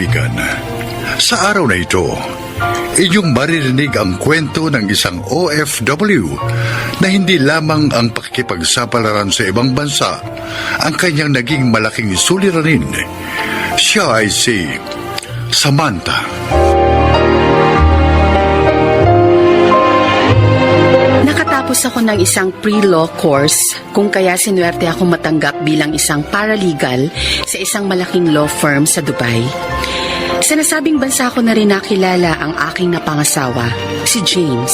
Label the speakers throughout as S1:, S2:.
S1: kaibigan, sa araw na ito, inyong maririnig ang kwento ng isang OFW na hindi lamang ang pakikipagsapalaran sa ibang bansa ang kanyang naging malaking suliranin. Siya ay si Samantha.
S2: Nakatapos ako ng isang pre-law course kung kaya sinuwerte akong matanggap bilang isang paralegal sa isang malaking law firm sa Dubai. Sa nasabing bansa ko na rin nakilala ang aking napangasawa, si James.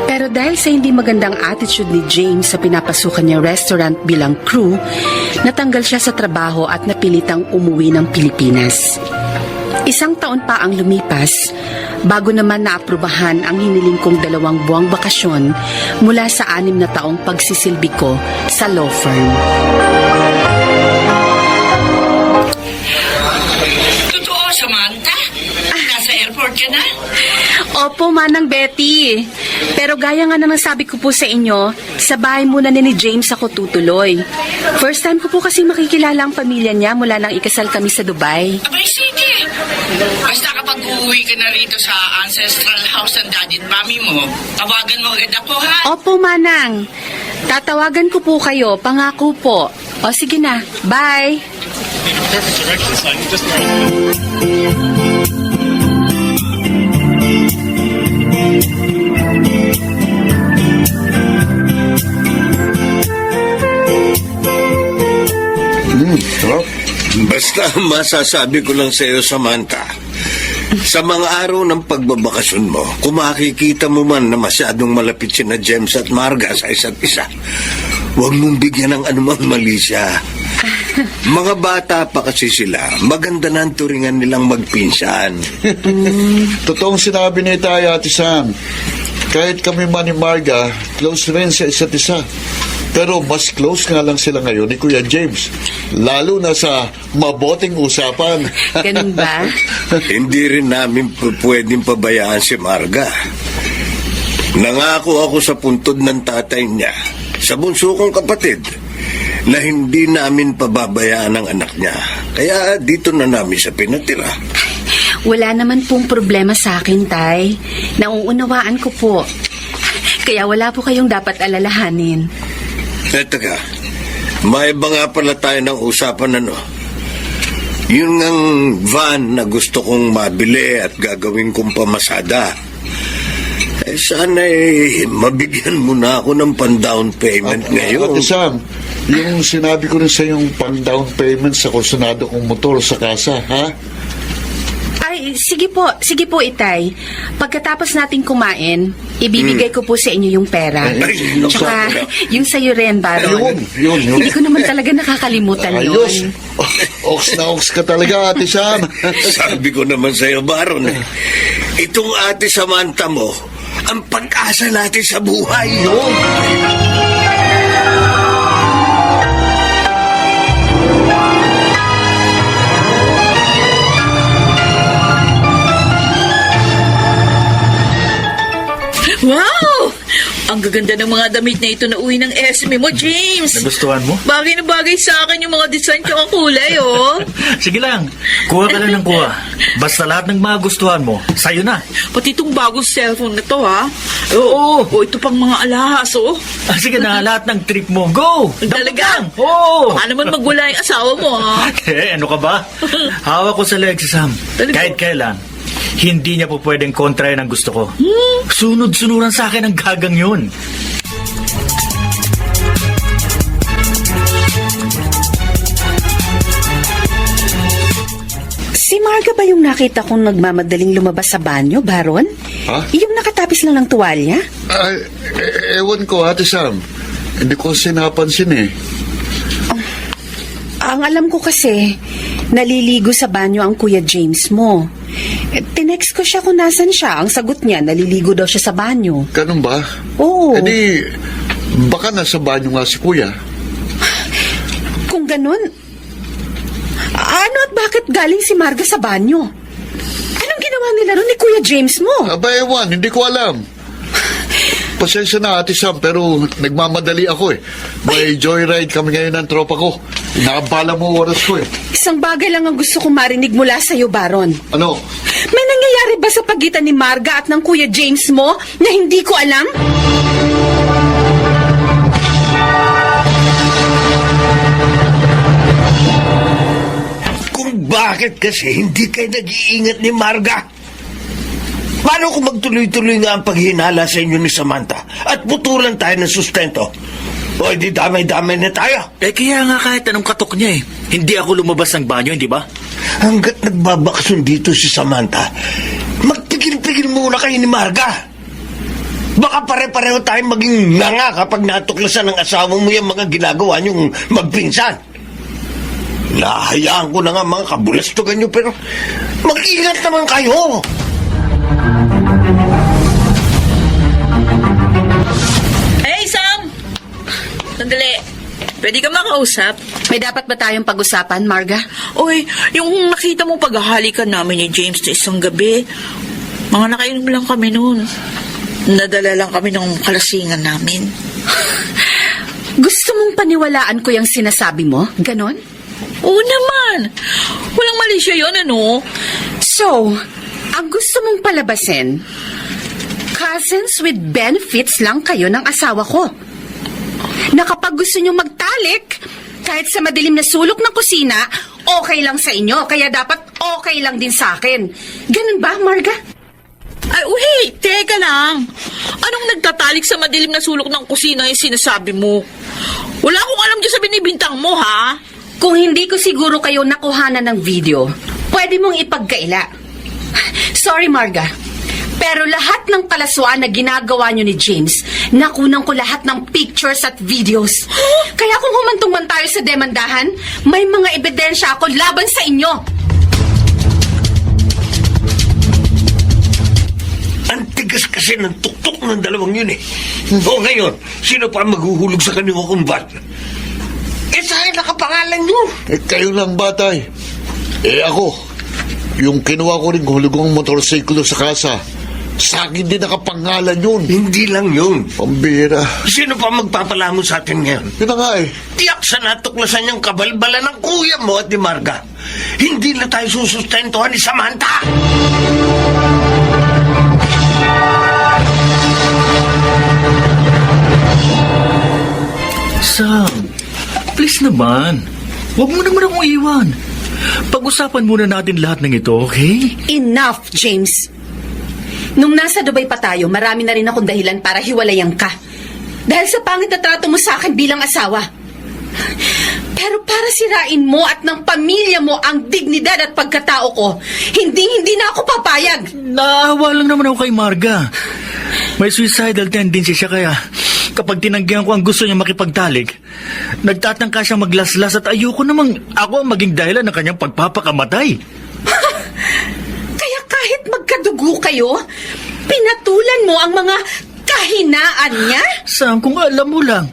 S2: Pero dahil sa hindi magandang attitude ni James sa pinapasukan niyang restaurant bilang crew, natanggal siya sa trabaho at napilitang umuwi ng Pilipinas. Isang taon pa ang lumipas bago naman naaprubahan ang hiniling kong 2 buwang bakasyon mula sa 6 na taong pagsisilbi ko sa law firm.
S3: Totoo, Samantha? Nasa airport ka na?
S2: Opo, Manang Betty. Pero gaya nga naman sabi ko po sa inyo, sa bahay muna ni James ako tutuloy. First time ko po kasi makikilala ang pamilya niya mula nang ikasal kami sa Dubai.
S3: Abay, sige. Basta kapag uuwi ka na rito sa ancestral house ng daddy at mami mo, tawagan mo agad ako, ha?
S2: Opo, Manang. Tatawagan ko po kayo, pangako po. O sige na, bye.
S4: Basta masasabi ko lang sa iyo, Samantha, sa mga araw ng pagbabakasyon mo, kung makikita mo man na masyadong malapit si na James at Marga sa isa't isa, huwag mong bigyan ng anumang mali siya. Mga bata pa kasi sila, maganda na ang turingan nilang magpinsan.
S5: Totoong sinabi ni tayo, Ate Sam. Kahit kami man ni Marga, close rin sa isa't isa. Pero mas close nga lang sila ngayon ni Kuya James. Lalo na sa maboting usapan.
S2: Ganun ba?
S4: Hindi rin namin pwedeng pabayaan si Marga. Nangako ako sa puntod ng tatay niya, sa bunso kong kapatid, na hindi namin pababayaan ang anak niya. Kaya dito na namin siya pinatira.
S2: Wala naman pong problema sa akin, Tay. Nauunawaan ko po. Kaya wala po kayong dapat alalahanin.
S4: Teka, may iba nga pala tayo ng usapan Yun ngang van na gusto kong mabili at gagawin kong pamasada. Sana mabigyan mo na ako ng pan-down payment ngayon.
S5: Ate Sam, yung sinabi ko rin sa yung pang-down payment sa kursunado kong motor sa kasa, ha?
S2: Ay, sige po, Itay. Pagkatapos nating kumain, ibibigay ko po sa inyo yung pera.
S4: Ay,
S2: Tsaka, yung sa'yo rin, Baron.
S5: Yun.
S2: Hindi ko naman talaga nakakalimutan
S5: Ayos.
S2: yun.
S5: Oks na oks ka talaga, Ate Sam.
S4: Sabi ko naman sa'yo, Baron, itong ate Samantha mo, ang pag-asa natin sa buhay.
S5: Yun.
S3: Wow! Ang gaganda ng mga damit na ito na uwi ng Esme mo, James.
S6: Nagustuhan mo?
S3: Bagay na bagay sa akin yung mga design at kulay, oh.
S6: Sige lang, kuha ka lang ng kuha. Basta lahat ng magustuhan mo, sa'yo na.
S3: Pati itong bagong cellphone na to, ha? Oo. Oh, ito pang mga alahas, oh.
S6: Sige na, lahat ng trip mo, go!
S3: Talaga?
S6: Oo!
S3: Baka naman magwala yung asawa mo, ha?
S6: Ano ka ba? Hawak ko sa leg si Sam.
S3: Talaga?
S6: Kahit kailan, hindi niya po pwedeng kontrahin ang gusto ko. Sunod-sunuran sa akin ang gagang yun.
S2: Si Marga ba yung nakita kong nagmamadaling lumabas sa banyo, Baron?
S5: Ha?
S2: Yung nakatapis lang ng tuwalya?
S5: Ay, ewan ko, Ate Sam. Hindi ko sinapansin eh.
S2: Ang alam ko kasi, naliligo sa banyo ang Kuya James mo. Tinext ko siya kung nasan siya. Ang sagot niya, naliligo daw siya sa banyo.
S5: Ganun ba?
S2: Oo.
S5: Eh di, baka nasa banyo nga si Kuya.
S2: Kung ganun, ano at bakit galing si Marga sa banyo? Anong ginawa nila ron ni Kuya James mo?
S5: Aba, ewan, hindi ko alam. Pasensya na, Ate Sam, pero nagmamadali ako eh. May joyride kami ngayon ng tropa ko. Inaabala mo oras ko eh.
S2: Isang bagay lang ang gusto kong marinig mula sa'yo, Baron.
S5: Ano?
S2: May nangyayari ba sa pagitan ni Marga at ng Kuya James mo na hindi ko alam?
S4: Kung bakit kasi hindi kayo nag-iingat ni Marga? Paano kung magtuloy-tuloy nga ang paghinala sa inyo ni Samantha at putulan tayo ng sustento? O di damay-damay na tayo.
S6: Kaya nga kahit anong katok niya hindi ako lumabas ng banyo, hindi ba?
S4: Hanggat nagbabakasyon dito si Samantha, magpigil-pigil muna kayo ni Marga. Baka pare-pareho tayong maging nanga kapag natuklasan ng asawa mo yung mga ginagawa niyong magpinsan. Nahayaan ko na nga mga kabulastugan niyo, pero mag-ingat naman kayo.
S7: Hey, Sam! Sandali. Pwede ka makausap?
S2: May dapat ba tayong pag-usapan, Marga?
S7: Oy, yung nakita mo paghahalikan namin ni James sa isang gabi, mga nakainom lang kami noon. Nadala lang kami ng kalasingan namin.
S2: Gusto mong paniwalaan ko yung sinasabi mo? Ganon?
S7: Oo naman. Walang mali siya yun, ano?
S2: So, ang gusto mong palabasin, cousins with benefits lang kayo ng asawa ko. Na kapag gusto nyo magtalik, kahit sa madilim na sulok ng kusina, okay lang sa inyo, kaya dapat okay lang din sa akin. Ganun ba, Marga?
S7: Ay, wait! Teka lang. Anong nagtatalik sa madilim na sulok ng kusina yung sinasabi mo? Wala akong alam dyan sa binibintang mo, ha?
S2: Kung hindi ko siguro kayo nakuhanan ng video, pwede mong ipagkaila. Sorry, Marga. Pero lahat ng kalaswaan na ginagawa nyo ni James, nakunan ko lahat ng pictures at videos. Kaya kung humantong man tayo sa demandahan, may mga ebidensya ako laban sa inyo.
S4: Ang tigas kasi ng tuktok ng dalawang yun eh. O ngayon, sino pa maghuhulog sa kanilang kumbat? Sa'yo nakapangalan yun.
S5: Kayo lang batay. Ako, yung kinuha ko rin hulugong motorsiklo sa kasa, sa akin din nakapangalan yun.
S4: Hindi lang yun.
S5: Pambira.
S4: Sino pa magpapalamon sa atin ngayon?
S5: Yun na nga eh.
S4: Tiyak sa natuklasan niyang kabalbalan ng kuya mo at ni Marga. Hindi na tayo susustentuhan ni Samantha.
S6: Sam, please naman. Huwag mo naman akong iwan. Pag-usapan muna natin lahat ng ito, okay?
S2: Enough, James. Nung nasa Dubai pa tayo, marami na rin akong dahilan para hiwalayan ka. Dahil sa pangit na trato mo sa akin bilang asawa. Pero para sirain mo at ng pamilya mo ang dignidad at pagkatao ko, hindi na ako papayag.
S6: Naawa lang naman ako kay Marga. May suicidal tendency siya kaya kapag tinanggihan ko ang gusto niya makipagtalik, nagtatangka siya maglaslas at ayoko namang ako ang maging dahilan ng kanyang pagpapakamatay.
S2: Kaya kahit magkadugo kayo, pinatulan mo ang mga kahinaan niya?
S6: Sam, kung alam mo lang,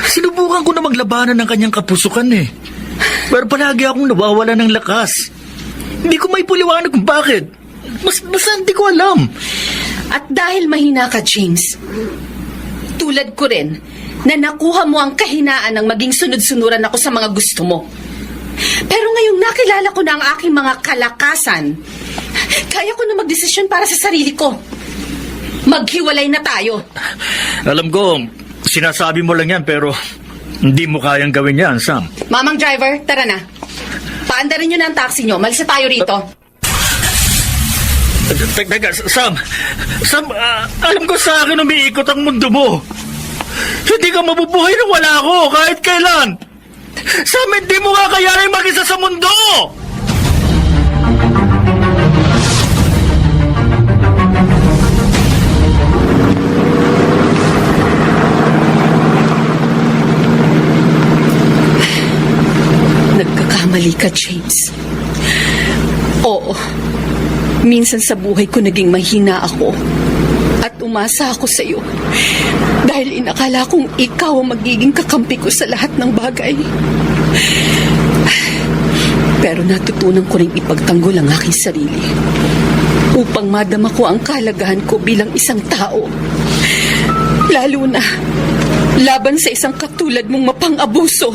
S6: sinubukan ko na maglabanan ng kanyang kapusukan eh. Pero palagi akong nawawala ng lakas. Hindi ko may puliwanag kung bakit. Basta hindi ko alam.
S2: At dahil mahina ka, James, tulad ko rin, na nakuha mo ang kahinaan ng maging sunod-sunuran ako sa mga gusto mo. Pero ngayong nakilala ko na ang aking mga kalakasan, kaya ko na magdesisyon para sa sarili ko. Maghiwalay na tayo.
S6: Alam ko, sinasabi mo lang yan pero hindi mo kayang gawin yan, Sam.
S2: Mamang driver, tara na. Paandarin nyo na ang taxi nyo. Malis na tayo rito.
S6: Teka, Sam, alam ko sa akin umiikot ang mundo mo. Hindi ka mabubuhay na wala ako kahit kailan. Sam, hindi mo kakayanin mag-isa sa mundo.
S2: Nagkakamali ka, James. Oo. Minsan sa buhay ko naging mahina ako. At umasa ako sa iyo. Dahil inakala kong ikaw ang magiging kakampi ko sa lahat ng bagay. Pero natutunan ko rin ipagtanggol ang aking sarili. Upang madama ko ang kalagahan ko bilang isang tao. Lalo na laban sa isang katulad mong mapang-abuso.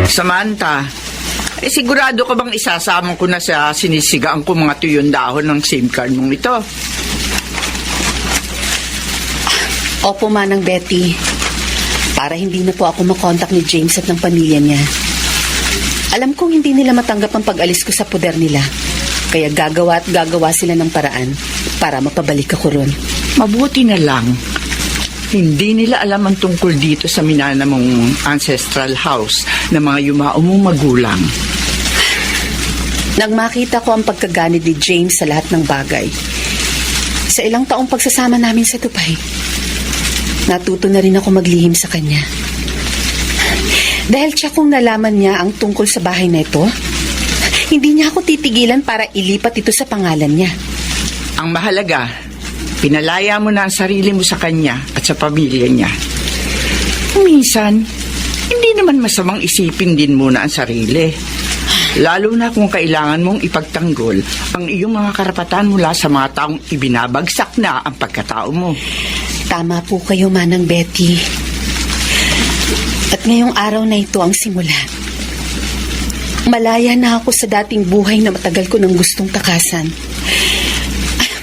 S3: Samantha, sigurado ka bang isasama ko na sa sinisigaan ko mga tuyon dahon ng SIM card mong ito?
S2: Opo, Manang Betty. Para hindi na po ako makontak ni James at ng pamilya niya. Alam kong hindi nila matanggap ang pag-alis ko sa poder nila. Kaya gagawa at gagawa sila ng paraan para mapabalik ako ron.
S3: Mabuti na lang. Hindi nila alam ang tungkol dito sa minana mong ancestral house ng mga yumao mong magulang.
S2: Nang makita ko ang pagkaganid ni James sa lahat ng bagay, sa ilang taong pagsasama namin sa Dubai, natuto na rin ako maglihim sa kanya. Dahil siya kung nalaman niya ang tungkol sa bahay na ito, hindi niya ako titigilan para ilipat ito sa pangalan niya.
S3: Ang mahalaga, pinalaya mo na ang sarili mo sa kanya at sa pamilya niya. Minsan, hindi naman masamang isipin din muna ang sarili. Lalo na kung kailangan mong ipagtanggol ang iyong mga karapatan mula sa mga taong ibinabagsak na ang pagkatao mo.
S2: Tama po kayo, Manang Betty. At ngayong araw na ito ang simula. Malaya na ako sa dating buhay na matagal ko nang gustong takasan.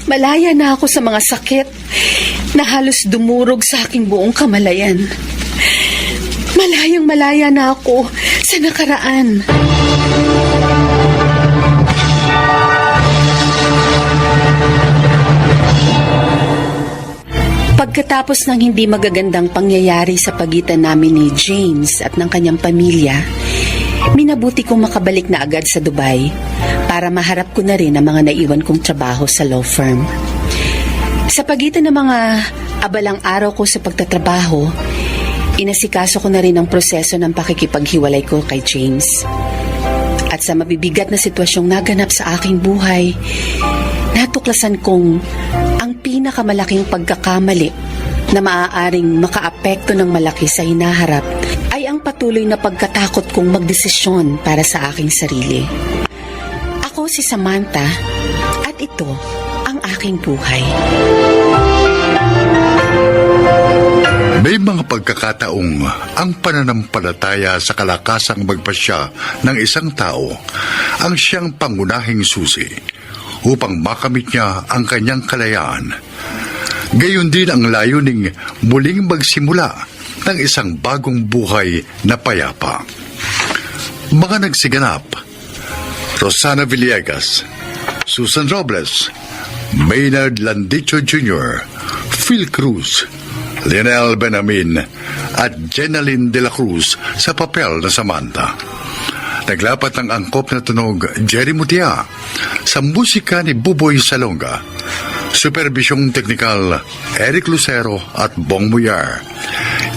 S2: Malaya na ako sa mga sakit na halos dumurog sa aking buong kamalayan. Malayang malaya na ako sa nakaraan. Pagkatapos ng hindi magagandang pangyayari sa pagitan namin ni James at ng kanyang pamilya, minabuti kong makabalik na agad sa Dubai para maharap ko na rin ang mga naiwan kong trabaho sa law firm. Sa pagitan ng mga abalang araw ko sa pagtatrabaho, inasikaso ko na rin ang proseso ng pakikipaghiwalay ko kay James. At sa mabibigat na sitwasyong naganap sa aking buhay, natuklasan kong ang pinakamalaking pagkakamali na maaaring makaapekto ng malaki sa hinaharap ay ang patuloy na pagkatakot kong magdesisyon para sa aking sarili. Ako si Samantha at ito ang aking buhay.
S1: May mga pagkakataong ang pananampalataya sa kalakasang magpasya ng isang tao ang siyang pangunahing susi upang makamit niya ang kanyang kalayaan. Gayon din ang layuning muling magsimula ng isang bagong buhay na payapa. Mga nagsiganap: Rosana Villegas, Susan Robles, Maynard Landicho Jr., Phil Cruz, Lionel Benamin at Jenaline de la Cruz sa papel na Samantha. Naglapat ng angkop na tunog Jerry Mutia, sa musika ni Buboy Salonga, supervisyong teknikal Eric Lucero at Bong Muyar,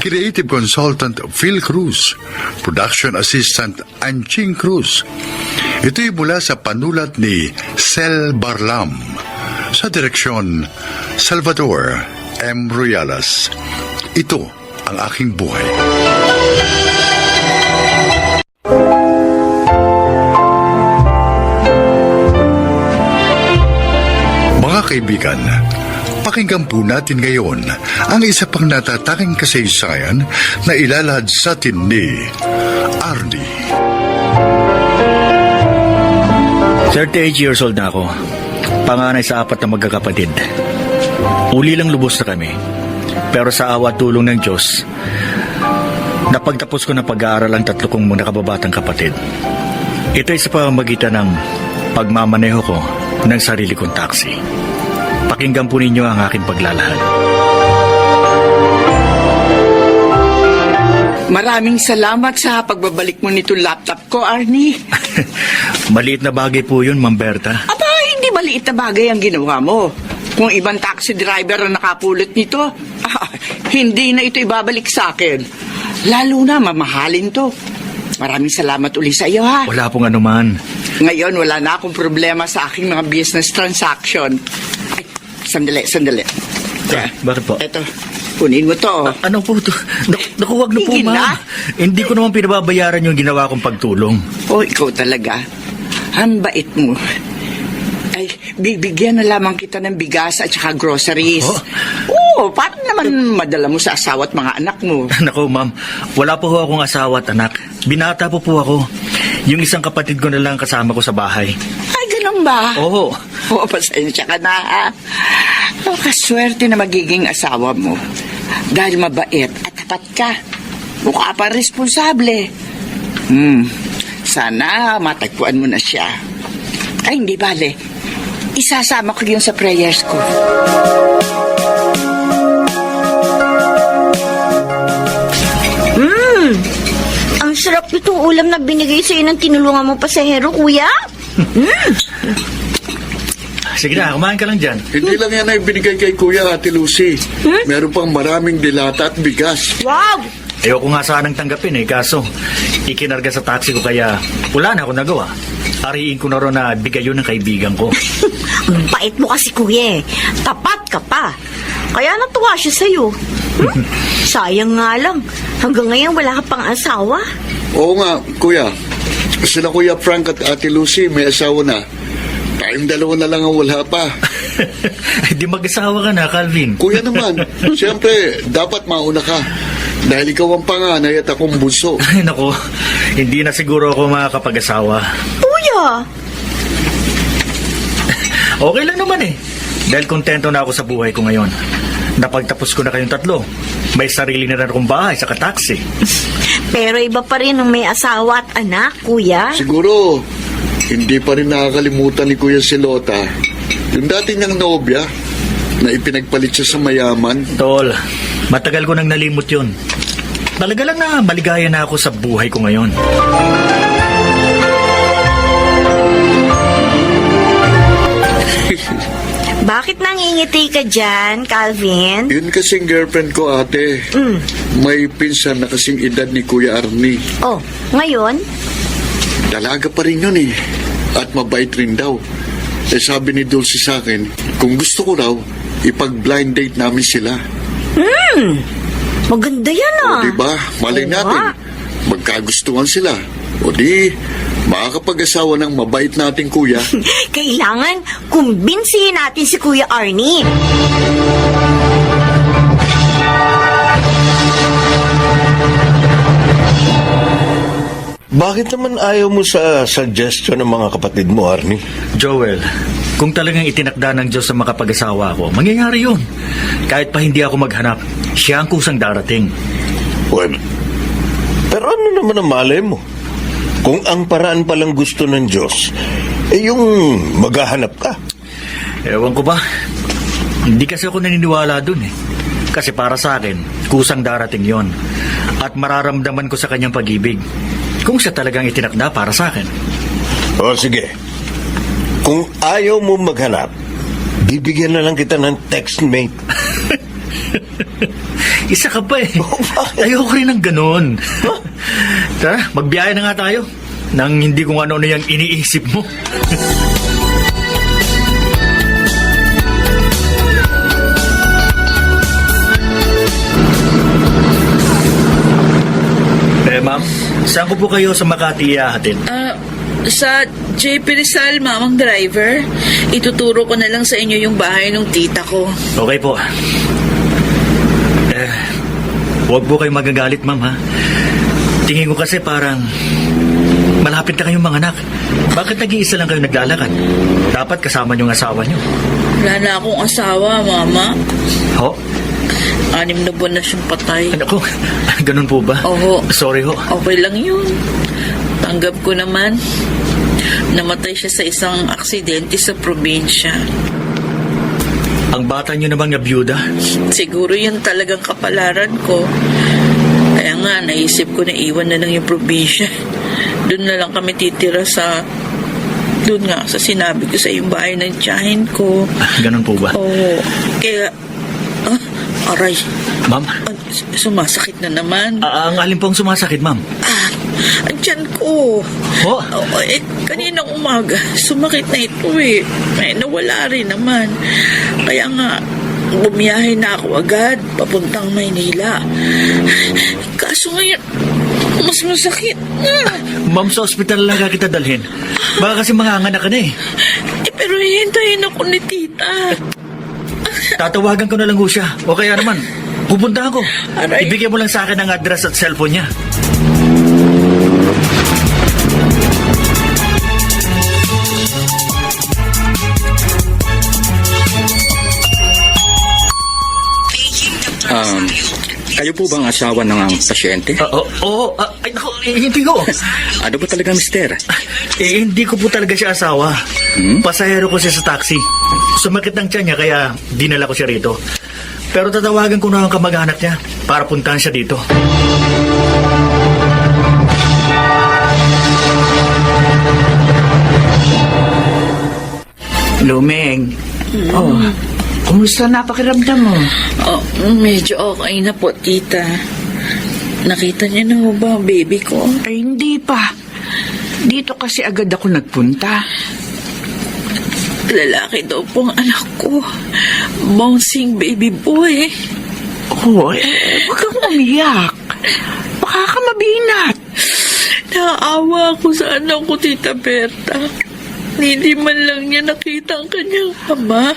S1: creative consultant Phil Cruz, production assistant Anching Cruz. Ito'y mula sa panulat ni Sel Barlam, sa direksyon Salvador M. Royalas. Ito ang aking buhay. Mga kaibigan, pakinggan po natin ngayon ang isa pang natatanging kasaysayan na ilalahad sa atin ni Arnie.
S6: 38 years old na ako. Panganay sa 4 na magkakapatid. Uli lang lubos na kami. Pero sa awa at tulong ng Diyos, napagtapos ko na pag-aaral ang 3 kong nakababatang kapatid. Ito ay sa pamamagitan ng pagmamaneho ko ng sarili kong taxi. Pakinggan po ninyo ang aking paglalahad.
S3: Maraming salamat sa pagbabalik mo nitong laptop ko, Arnie.
S6: Maliit na bagay po yun, Ma'am Berta.
S3: Aba, hindi maliit na bagay ang ginawa mo. Kung ibang taxi driver ang nakapulot nito, hindi na ito ibabalik sa akin. Lalo na, mamahalin to. Maraming salamat uli sa iyo, ha?
S6: Wala pong anuman.
S3: Ngayon, wala na akong problema sa aking mga business transaction. Ay, sandali.
S6: Bakit po?
S3: Eto, kunin mo to.
S6: Ano po ito? Naku, wag na po,
S3: Tigil na.
S6: ma'am. Hindi ko naman pinababayaran yung ginawa kong pagtulong.
S3: Oh, ikaw talaga. Ang bait mo. Ay, bibigyan na lamang kita ng bigas at saka groceries.
S6: Oh.
S3: Oo, parang naman madala mo sa asawa at mga anak mo.
S6: Naku, ma'am. Wala po ho akong asawa at anak. Binata po ako. Yung isang kapatid ko na lang kasama ko sa bahay.
S3: Ay, ganun ba?
S6: Oo.
S3: Oo, pasensya ka na, ha? Oh, kaswerte na magiging asawa mo. Dahil mabait at tapat ka. Mukha pa responsable. Sana matagpuan mo na siya. Ay, hindi bale. Isasama ko yun sa prayers ko.
S8: Ang sarap itong ulam na binigay sa'yo ng tinulungan mo pasahero, kuya.
S6: Sige na, kumain ka lang dyan.
S5: Hindi lang yan ay binigay kay Kuya Ate Lucy. Meron pang maraming dilata at bigas.
S8: Wow!
S6: Ayoko nga sanang tanggapin kaso ikinarga sa taxi ko kaya wala na ako nagawa. Ariin ko na rin na bigay yun ng kaibigan ko.
S8: Ang bait mo kasi, kuya. Tapat ka pa. Kaya natuwa siya sa'yo. Sayang nga lang. Hanggang ngayon wala ka pang asawa.
S5: Oo nga, Kuya. Sila Kuya Frank at Ate Lucy may asawa na. Tayong dalawa na lang ang wala pa.
S6: Di mag-asawa ka na, Calvin.
S5: Kuya naman, siyempre, dapat mauna ka. Dahil ikaw ang panganay at akong bunso.
S6: Ay, nako. Hindi na siguro ako makakapag-asawa.
S8: Kuya!
S6: Okay lang naman Dahil kontento na ako sa buhay ko ngayon. Napagtapos ko na kayong tatlo. May sarili na rin akong bahay sa taxi.
S8: Pero iba pa rin ang may asawa at anak, kuya.
S5: Siguro, hindi pa rin nakakalimutan ni Kuya Silota yung dati niyang nobya na ipinagpalit siya sa mayaman.
S6: Tol, matagal ko nang nalimot yun. Talaga lang na maligaya na ako sa buhay ko ngayon.
S8: Bakit nangingiti ka dyan, Calvin?
S5: Yun kasing girlfriend ko, ate. May pinsan na kasing edad ni Kuya Arnie.
S8: Oh, ngayon?
S5: Dalaga pa rin yun At mabait rin daw. Sabi ni Dulce sa akin, kung gusto ko raw, ipag-blind date namin sila.
S8: Maganda yan
S5: O diba, malay
S8: Oo
S5: natin,
S8: nga.
S5: magkagustuhan sila. O di, makakapag-asawa ng mabait nating kuya.
S8: Kailangan kumbinsihin natin si Kuya Arnie.
S4: Bakit naman ayaw mo sa suggestion ng mga kapatid mo, Arnie?
S6: Joel, kung talagang itinakda ng Diyos sa makapag-asawa ko, mangyayari yun. Kahit pa hindi ako maghanap, siya ang kusang darating.
S4: Well, pero ano naman ang malay mo? Kung ang paraan palang gusto ng Diyos, yung maghahanap ka.
S6: Ewan ko ba? Hindi kasi ako naniniwala dun Kasi para sa akin, kusang darating yon. At mararamdaman ko sa kanyang pag-ibig. Kung siya talagang itinakda para sa akin.
S4: O sige, kung ayaw mo maghanap, bibigyan na lang kita ng text mate.
S6: Isa ka pa Ayoko rin ng ganun. Tara, magbiyahe na nga tayo. Nang hindi kung ano-ano yung iniisip mo. Ma'am, saan ko po kayo sa Makati ihahatid?
S7: Sa JP Rizal, mamang driver, ituturo ko na lang sa inyo yung bahay ng tita ko.
S6: Okay po. Huwag po kayo magagalit, ma'am, ha? Tingin ko kasi parang malapit na kayong mga anak. Bakit nag-iisa lang kayo naglalakad? Dapat kasama niyong asawa niyo.
S7: Wala na akong asawa, mama.
S6: Ho?
S7: 6 na buwan na siyang patay.
S6: Ano ko? Ganun po ba?
S7: Oo.
S6: Sorry ho.
S7: Okay lang yun. Tanggap ko naman. Namatay siya sa isang aksidente sa probinsya.
S6: Ang bata niyo naman nga byuda?
S7: Siguro yun talagang kapalaran ko. Kaya nga, naisip ko na iwan na lang yung probinsya. Doon na lang kami titira sa... Doon nga, sa sinabi ko sa yung bahay ng tiyahin ko.
S6: Ganun po ba?
S7: Oo. Kaya... aray.
S6: Ma'am?
S7: Sumasakit na naman.
S6: Ang alin pong sumasakit, ma'am?
S7: Ang tiyan ko.
S6: Ho?
S7: Kaninang umaga, sumakit na ito . Nawala rin naman. Kaya nga, bumiyahe na ako agad papuntang Maynila. Kaso ngayon, mas masakit.
S6: Ma'am, sa ospital lang ka kita dalhin. Baka kasi manganganak ka na eh.
S7: Pero hintayin ako ni tita.
S6: Tatawagan ko na lang ho siya. O kaya naman, pupuntahan ko.
S7: Aray.
S6: Ibigay mo lang sa akin ang address at cellphone niya.
S9: Kayo po bang asawa ng pasyente?
S6: Oo, ay naku, hindi ko.
S9: Ano ba talaga, mister?
S6: Hindi ko po talaga siya asawa. Pasahero ko siya sa taxi. Sumakit ng tiyan niya kaya dinala ko siya rito. Pero tatawagan ko na ang kamag-anak niya para puntahan siya dito.
S3: Lumeng. Oh, kumusta na pakiramdam mo?
S7: Oh, medyo okay na po, tita. Nakita niyo na ho ba ang baby ko?
S3: Ay, hindi pa. Dito kasi agad ako nagpunta.
S7: Lalaki daw pong anak ko. Bouncing baby boy.
S3: Oh, huwag kang umiyak. Baka ka mabinat.
S7: Naaawa ako sa anak ko, Tita Berta. Hindi man lang niya nakita ang kanyang ama.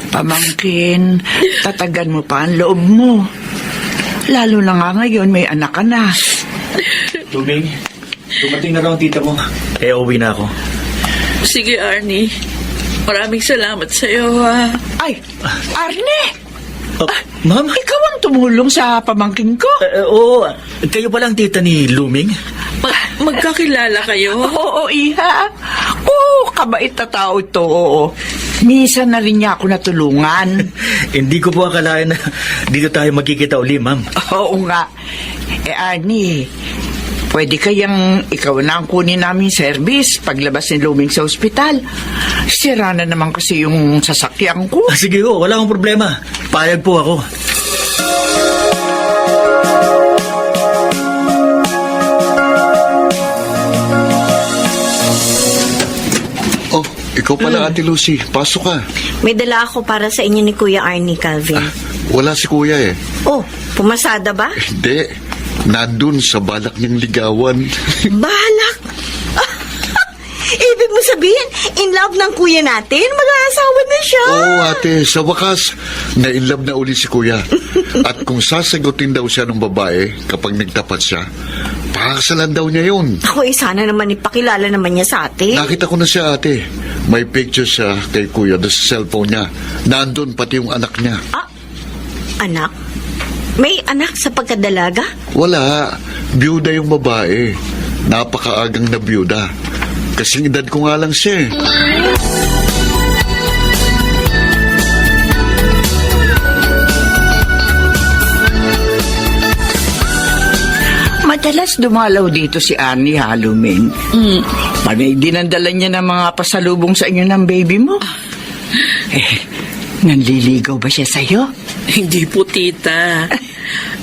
S3: Pamangkin, tatagan mo pa ang loob mo. Lalo na nga ngayon may anak ka na.
S6: Tuming, dumating na raw ang tita mo. Kaya uwi na ako.
S7: Sige, Arnie. Maraming salamat sa iyo, ha.
S3: Ay, Arne!
S6: Ma'am?
S3: Ikaw ang tumulong sa pamangkin ko.
S6: Oo, kayo palang tita ni Luming?
S7: Magkakilala kayo?
S3: Oo, iha. Oo, kabait na tao ito. Oo. Minsan na rin niya ako natulungan.
S6: Hindi ko po akalain na dito tayo magkikita uli, ma'am.
S3: Oo nga. Arnie, pwede kayang ikaw na ang kunin namin service paglabas ni Luming sa ospital. Sira na naman kasi yung sasakyan ko.
S6: Sige ho, wala akong problema. Payag po ako.
S5: Oh, ikaw pala, Ate Lucy. Pasok ka.
S8: May dala ako para sa inyo ni Kuya Arnie, Calvin.
S5: Wala si Kuya eh.
S8: Oh, pumasada ba?
S5: Hindi. Nandun sa balak niyang ligawan.
S8: Balak! Ibig mo sabihin, in love ng kuya natin? Mag-aasawa na siya.
S5: Oo, ate. Sa wakas, na-inlove na uli si Kuya. At kung sasagutin daw siya ng babae kapag nagtapat siya, pakakasalan daw niya yun.
S8: Ako sana naman ipakilala naman niya sa atin.
S5: Nakita ko na siya, ate. May picture siya kay Kuya sa cellphone niya. Nandun pati yung anak niya.
S8: Anak? May anak sa pagkadalaga?
S5: Wala. Byuda yung babae. Napakaagang na byuda. Kasing edad ko nga lang siya eh.
S3: Madalas dumalaw dito si Arnie Luming. Panay dinadala niya ng mga pasalubong sa inyo ng baby mo. Nanliligaw ba siya sa'yo?
S7: Hindi po, tita.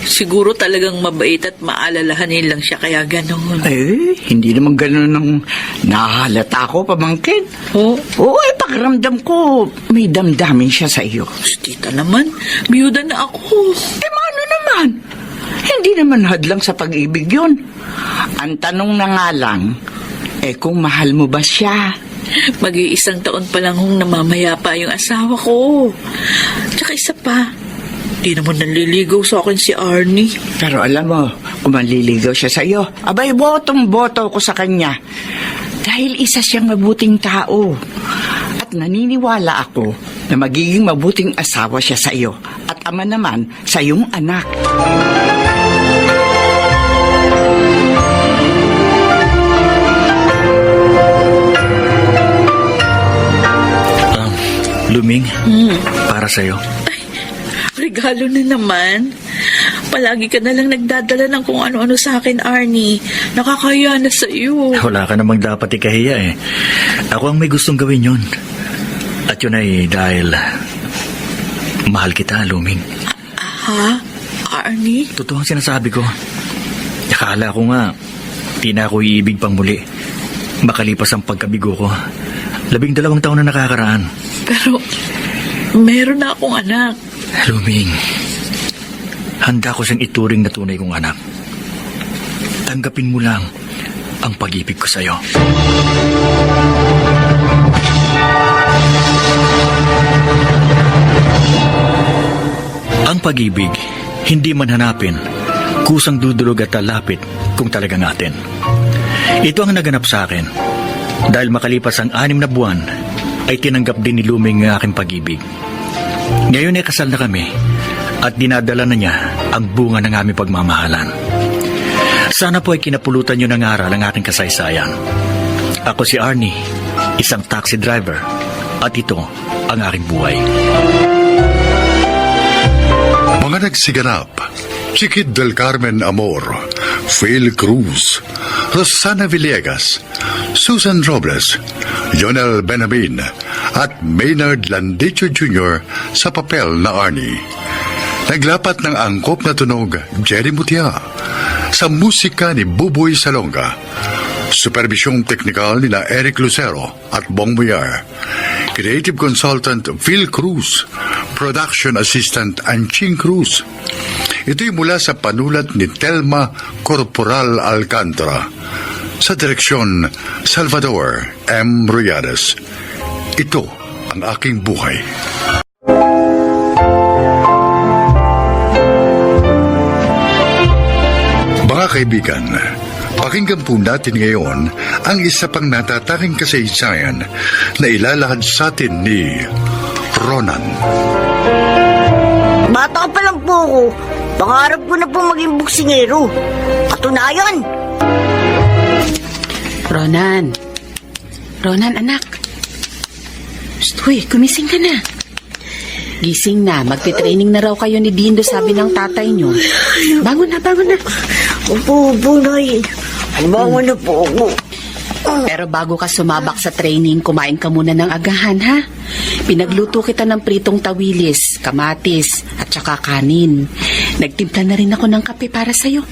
S7: Siguro talagang mabait at maalalahanin lang siya kaya gano'n.
S3: Hindi naman gano'n ang nahalata ko, pamangkin.
S7: Oh,
S3: Oo, pakiramdam ko may damdamin siya sa iyo.
S7: tita naman, biyuda na ako.
S3: Ano naman? Hindi naman hadlang sa pag-ibig yun. Ang tanong na nga lang, kung mahal mo ba siya?
S7: Mag-iisang taon pa lang hong namamaya pa yung asawa ko. Tsaka isa pa, di naman nanliligaw sa akin si Arnie.
S3: Pero alam mo, kung manliligaw siya sa iyo, abay, botong-boto ko sa kanya. Dahil isa siyang mabuting tao. At naniniwala ako na magiging mabuting asawa siya sa iyo. At ama naman sa iyong anak.
S6: Luming, para sa'yo.
S7: Regalo na naman. Palagi ka na lang nagdadala ng kung ano-ano sa akin, Arnie. Nakakaya na sa iyo.
S6: Wala ka namang dapat ikahiya eh. Ako ang may gustong gawin yun. At yun ay dahil mahal kita, Luming.
S7: Ha? Arnie?
S6: Totoo ang sinasabi ko. Akala ko nga, di na ako iibig pang muli. Makalipas ang pagkabigo ko. 12 taon na nakakaraan.
S7: Pero, meron na akong anak.
S6: Luming, handa ko siyang ituring na tunay kong anak. Tanggapin mo lang ang pag-ibig ko sa'yo. Ang pag-ibig, hindi man hanapin, kusang dudulog at lalapit kung talagang atin. Ito ang naganap sa akin. Dahil makalipas ang 6 na buwan, ay tinanggap din ni Luming ang aking pag-ibig. Ngayon ay kasal na kami at dinadala na niya ang bunga ng aming pagmamahalan. Sana po ay kinapulutan niyo ng aral ang aking kasaysayan. Ako si Arnie, isang taxi driver, at ito ang aking buhay.
S1: Mga nagsiganap, si Kid del Carmen Amor, Phil Cruz, Rosana Villegas, Susan Robles, Jonel Benamin, at Maynard Landicho Jr. sa papel na Arnie. Naglapat ng angkop na tunog Jerry Mutia, sa musika ni Buboy Salonga, supervisyong teknikal ni na Eric Lucero at Bong Muyar, creative consultant Phil Cruz, production assistant Anching Cruz. Ito'y mula sa panulat ni Telma Corporal Alcantara, sa direksyon Salvador M. Royales. Ito ang aking buhay. Mga kaibigan, pakinggan po natin ngayon ang isa pang natatanging kasaysayan na ilalahad sa atin ni Ronan.
S8: Bata pa lang po ako. Pangarap ko na po maging buksingero. Katunayan!
S2: Ronan, anak. Uy, gumising ka na. Gising na, magte-training na raw kayo ni Dindo, sabi ng tatay nyo. Bangon na.
S8: Opo, Nay. Bangon na po ako.
S2: Pero bago ka sumabak sa training, kumain ka muna ng agahan, ha? Pinagluto kita ng pritong tawilis, kamatis, at saka kanin. Nagtimpla na rin ako ng kape para sa'yo.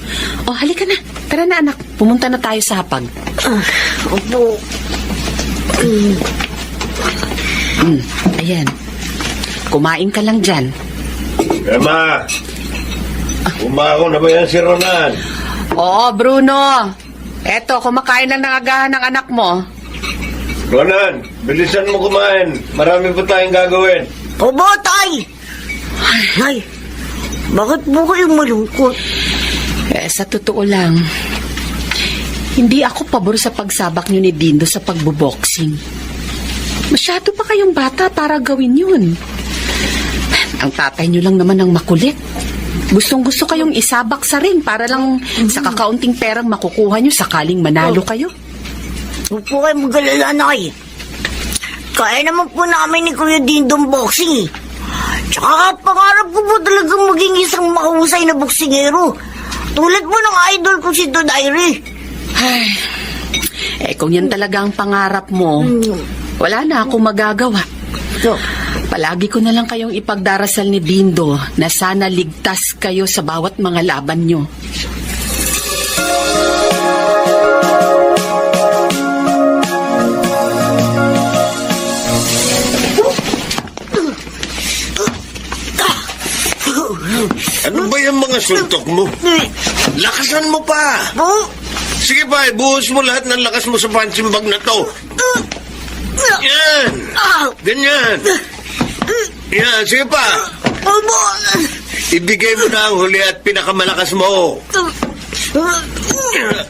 S2: O, halika na. Tara na, anak. Pumunta na tayo sa hapag.
S8: Opo.
S2: Ayan. Kumain ka lang dyan.
S4: Emma! Umako na ba yan si Ronan?
S2: Oo, Bruno. Eto, kumakain na ng agahan ng anak mo.
S4: Ronan, bilisan mo kumain. Marami pa tayong gagawin.
S8: Opo, Tay! Nay, bakit po kayong malungkot?
S2: Sa totoo lang, hindi ako pabor sa pagsabak niyo ni Dindo sa pagboboxing. Masyado pa kayong bata para gawin yun. Ang tatay niyo lang naman ang makulit. Gustong-gusto kayong isabak sa ring para lang sa kakaunting perang makukuha niyo sakaling manalo kayo.
S8: Huwag po kayo mag-alala, Nay. Kaya naman po namin ni Kuya Dindong boxing, eh. Tsaka pangarap ko po talagang maging isang mahusay na boksingero. Tulad mo ng idol ko si Dodaire.
S2: Kung yan talaga ang pangarap mo, wala na akong magagawa. Palagi ko na lang kayong ipagdarasal ni Dindo na sana ligtas kayo sa bawat mga laban nyo.
S4: Ano ba yung mga suntok mo? Lakasan mo pa!
S8: Po?
S4: Sige pa, ibuhos mo lahat ng lakas mo sa punching bag na to. Yan! Ganyan! Yan, sige pa!
S8: Opo!
S4: Ibigay mo na ang huli at pinakamalakas mo.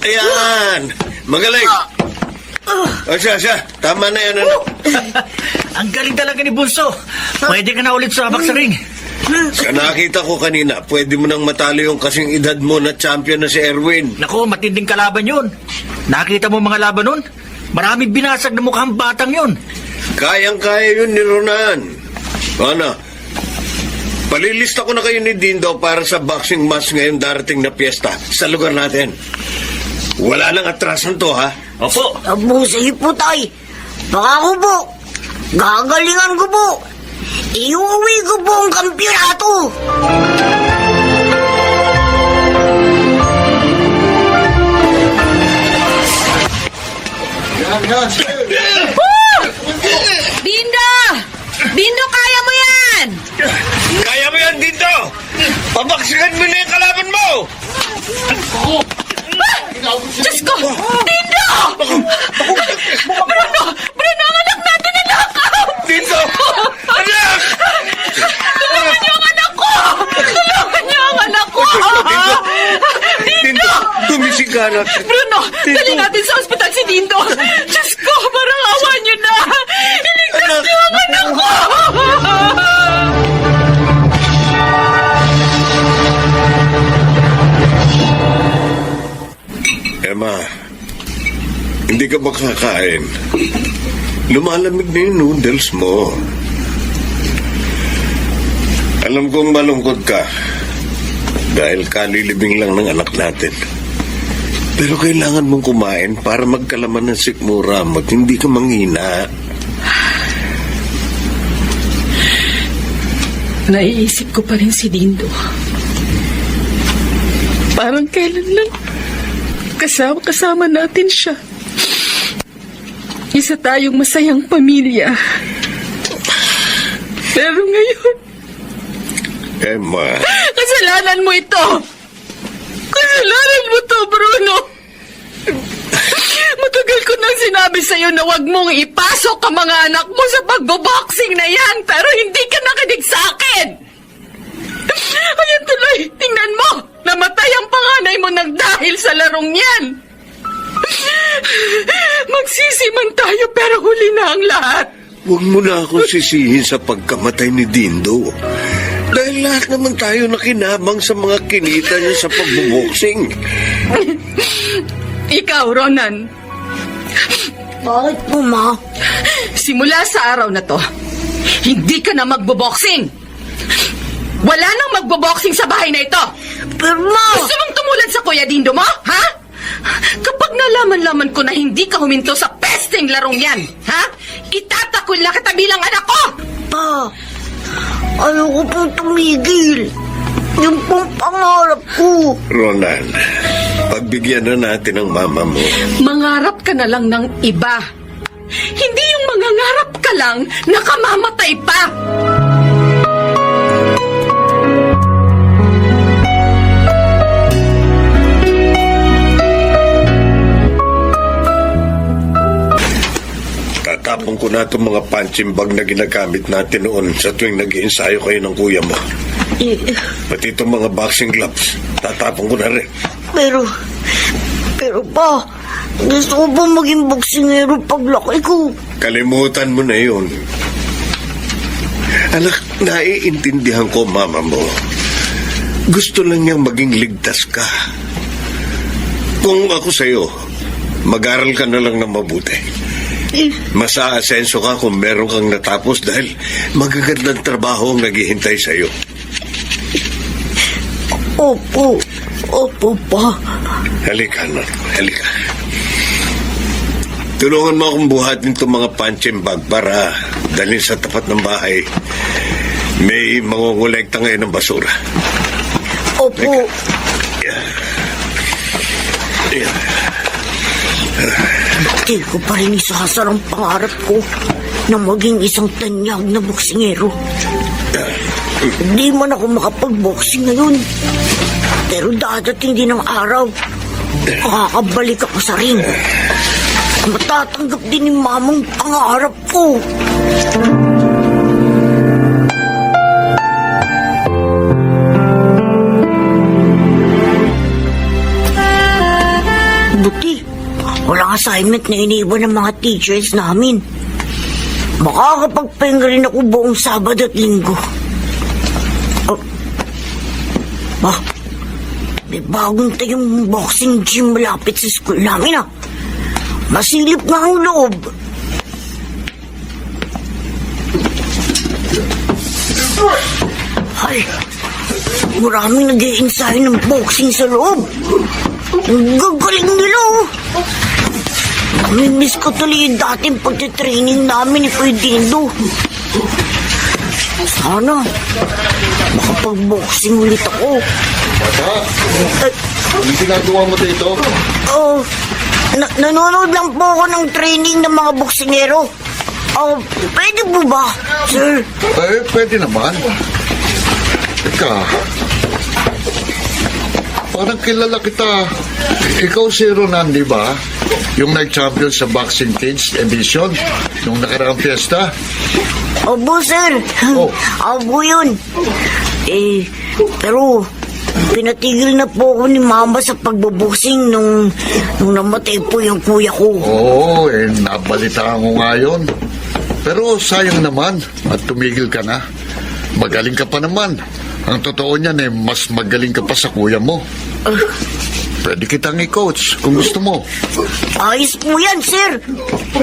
S4: Ayan! Magaling! O siya, tama na yan, ano?
S6: Ang galing talaga ni Bunso. Pwede ka na ulit sabak sa ring.
S4: Sa nakita ko kanina, pwede mo nang matalo yung kasing edad mo na champion na si Erwin.
S6: Naku, matinding kalaban yun. Nakita mo mga laban nun? Maraming binasag na mukhang batang yun.
S4: Kayang-kaya yun ni Ronan. Ano? Palilista ko na kayo ni Dindo para sa boxing match ngayon darating na piyesta sa lugar natin. Wala nang atrasan to, ha?
S6: Opo.
S8: Abo, sige po, Tay. Baka ko po. Gagalingan ko po. Iuwi ko po ang kampyonato.
S2: Dindo! Dindo, kaya mo yan!
S4: Kaya mo yan! Pabaksikan mo na yung kalaban mo!
S2: Diyos ko! Dindo! Bruno! Bruno, ang anak natin na nakaw!
S4: Dito! Anak!
S2: Tulungan niyo ang anak ko! Tulungan niyo ang anak ko!
S4: Dito! Gumising ka, anak.
S2: Bruno, dali natin sa ospital si Dindo! Diyos ko, parang awa niyo na! Iligtas niyo ang anak ko!
S4: Emma, hindi ka makakain. Lumalamig na yung noodles mo. Alam kong malungkot ka dahil kalilibing lang ng anak natin. Pero kailangan mong kumain para magkalaman ng sikmura at hindi ka manghina.
S2: Naiisip ko pa rin si Dindo. Parang kailan lang kasama natin siya. Isa tayong masayang pamilya. Pero ngayon,
S4: Emma,
S2: kasalanan mo ito! Kasalanan mo to, Bruno! Matagal ko nang sinabi sa'yo na huwag mong ipasok ang mga anak mo sa pagboboxing na yan, pero hindi ka nakinig sa akin! Ayan tuloy, tingnan mo! Namatay ang panganay mo nang dahil sa larong yan! Magsisiman tayo pero huli na ang lahat!
S4: huwag mo na akong sisihin sa pagkamatay ni Dindo. Dahil lahat naman tayo nakinabang sa mga kinita niya sa pagbuboksing.
S2: Ikaw, Ronan,
S8: Bakit po, Ma?
S2: simula sa araw na to, hindi ka na magboboxing! Wala nang magboboxing sa bahay na ito!
S8: Pero, Ma!
S2: Gusto mong tumulad sa Kuya Dindo mo, ha? Kapag nalaman-laman ko na hindi ka huminto sa pesteng larong yan, ha? Itatakol na kita bilang anak ko!
S8: Pa, ayoko pong tumigil. Yung pong pangarap ko.
S4: Ronan, pagbigyan na natin ang mama mo.
S2: Mangarap ka na lang ng iba. Hindi yung mangangarap ka lang na kamamatay pa.
S4: Tatapon ko na itong mga punching bag na ginagamit natin noon sa tuwing nag-iensayo kayo ng kuya mo. Pati itong mga boxing gloves, tatapon ko na rin.
S8: Pero pa, gusto ko ba maging boksingero paglaki ko?
S4: Kalimutan mo na yun. Anak, naiintindihan ko mama mo. Gusto lang niyang maging ligtas ka. Kung ako sa'yo, mag-aral ka na lang ng mabuti. Mas aasenso ka kung meron kang natapos dahil magagandang trabaho ang naghihintay sa'yo.
S8: Opo pa.
S4: Halika, anak. Halika. Tulungan mo akong buhatin itong mga punching bag para dalhin sa tapat ng bahay. May mangungulekta ngayon ng basura.
S8: Opo.
S4: Yan.
S8: Di ko pa rin isasar ang pangarap ko na maging isang tanyag na boksingero. Hindi man ako makapag-boxing ngayon. Pero dadating din ang araw. Makakabalik ako sa ring. Matatanggap din ni Mamang pangarap ko. Buti, walang assignment na iniwan ng mga teachers namin. Makakapagpahinga rin ako buong Sabado at Linggo. May bagong tayong boxing gym malapit sa school namin ah. Masilip na ang loob. Ay, maraming nag-i-ensayo ng boxing sa loob. Ang gagaling nila oh. Namimiss ko tuloy yung dating pagtitraining namin ni Kuya Dindo. Sana makapag-boxing ulit ako.
S5: Bata, anong ginagawa mo dito?
S8: Oh, nanonood lang po ako ng training ng mga boksingero. Oh, pwede po ba, sir?
S5: Pwede naman. Teka, parang kilala kita. Ikaw si Ronan, di ba? Yung nag-champion sa boxing cage edition nung nakaraang fiesta.
S8: Opo, sir.
S5: Oh.
S8: Opo yun. Pero pinatigil na po ako ni Mama sa pagbuboxing nung namatay po yung kuya ko.
S5: Oo, nabalitaan ko nga yun. Pero sayang naman at tumigil ka na. Magaling ka pa naman. Ang totoo niyan mas magaling ka pa sa kuya mo. Pwede kitang i-coach kung gusto mo.
S8: Ayos po yan, sir.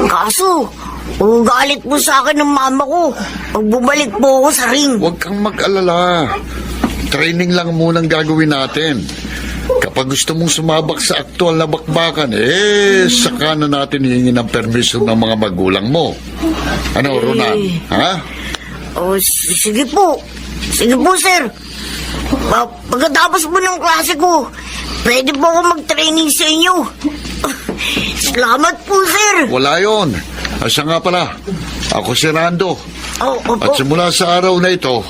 S8: Kaso, galit po sa akin ng mama ko pag bumalik po ako sa ring.
S5: Huwag kang mag-alala. Training lang munang gagawin natin. Kapag gusto mong sumabak sa aktual na bakbakan, saka na natin hihingi ng permiso ng mga magulang mo. Ano, Ronan? Ha?
S8: Sige po. Sige po, sir. Pagkatapos po ng klase ko, pwede po ako mag-training sa inyo. Salamat po, sir.
S5: Wala yon. Asa nga pala, ako si Rando.
S8: Opo.
S5: At simula sa araw na ito,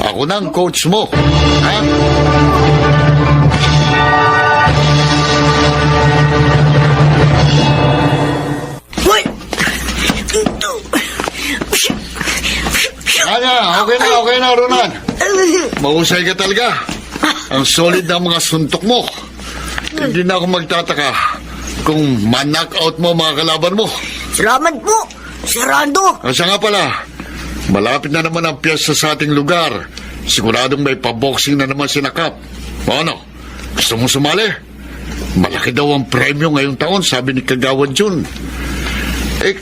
S5: ako na ang coach mo. Ha?
S8: What?
S5: Okay na, Ronan. Mahusay ka talaga. Ang solid ng mga suntok mo. Hindi na ako magtataka kung ma-knockout mo mga kalaban mo.
S8: Salamat po, Sir Rando.
S5: Asa nga pala, malapit na naman ang piyesta sa ating lugar. Siguradong may pa-boxing na naman si Nakap. O ano, gusto mong sumali? Malaki daw ang premyo ngayong taon, sabi ni Kagawad Jun.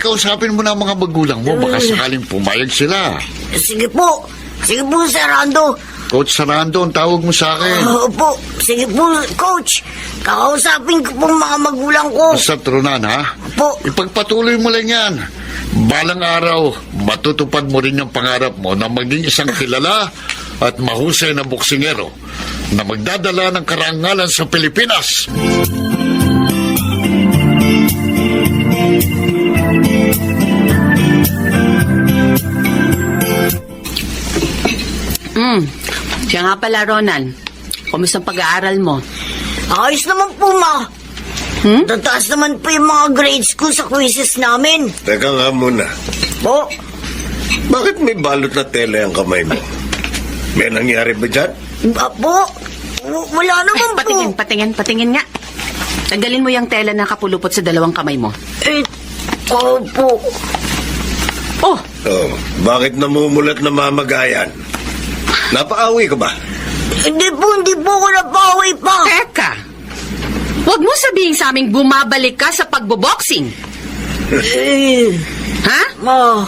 S5: Kausapin mo na ang mga magulang mo, baka sakaling pumayag sila.
S8: Sige po, Sir Rando.
S5: Coach Sarando, ang tawag mo sa akin.
S8: Opo, sige po, Coach. Kakausapin ko po mga magulang ko.
S5: Basta Ronan, ha?
S8: Po.
S5: Ipagpatuloy mo lang yan. Balang araw, matutupad mo rin yung pangarap mo na maging isang kilala at mahusay na boksingero na magdadala ng karangalan sa Pilipinas.
S2: Siya nga pala, Ronan. Kumusta ang pag-aaral mo?
S8: Ayos naman po, Ma. Tataas naman po yung mga grades ko sa quizzes namin.
S4: Teka nga muna.
S8: Po,
S4: Bakit may balot na tela ang kamay mo? May nangyari ba dyan?
S8: po, wala naman po.
S2: Patingin nga. Tanggalin mo yung tela na kapulupot sa dalawang kamay mo.
S8: Opo.
S2: Oh,
S4: Oh, bakit namumulat na mamagayan? Napaaway ka ba?
S8: Hindi po ako napaway pa.
S2: teka. Huwag mo sabihin sa aming bumabalik ka sa pagboboxing. Ha?
S8: Ma,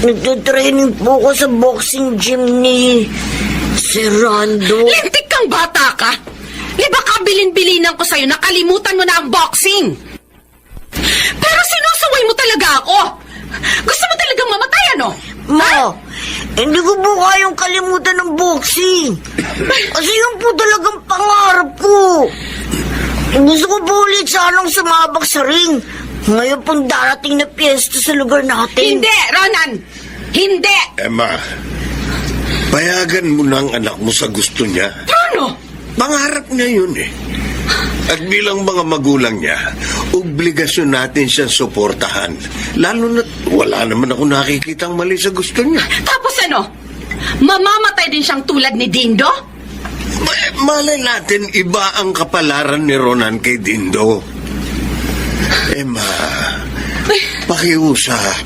S8: nagtutraining po ako sa boxing gym ni Sir Rando.
S2: Lintik kang bata ka. Di ba kabilin-bilinan ko sa'yo, nakalimutan mo na ang boxing? Pero sinusuway mo talaga ako. Gusto mo talagang mamatay, ano?
S8: Ma, hindi ko po kayang kalimutan ng boxing. Kasi yun po talagang pangarap ko. Gusto ko po ulit sanang sumabak sa ring. Ngayon pong darating na piyesta sa lugar natin.
S2: Hindi, Ronan! Hindi!
S4: Emma, payagan mo na ang anak mo sa gusto niya.
S2: Ano?
S4: Pangarap niya yun eh. At bilang mga magulang niya, obligasyon natin siyang suportahan. Lalo na wala naman ako nakikitang mali sa gusto niya.
S2: Tapos ano? Mamamatay din siyang tulad ni Dindo?
S4: Malay natin iba ang kapalaran ni Ronan kay Dindo. Emma, pakiusap.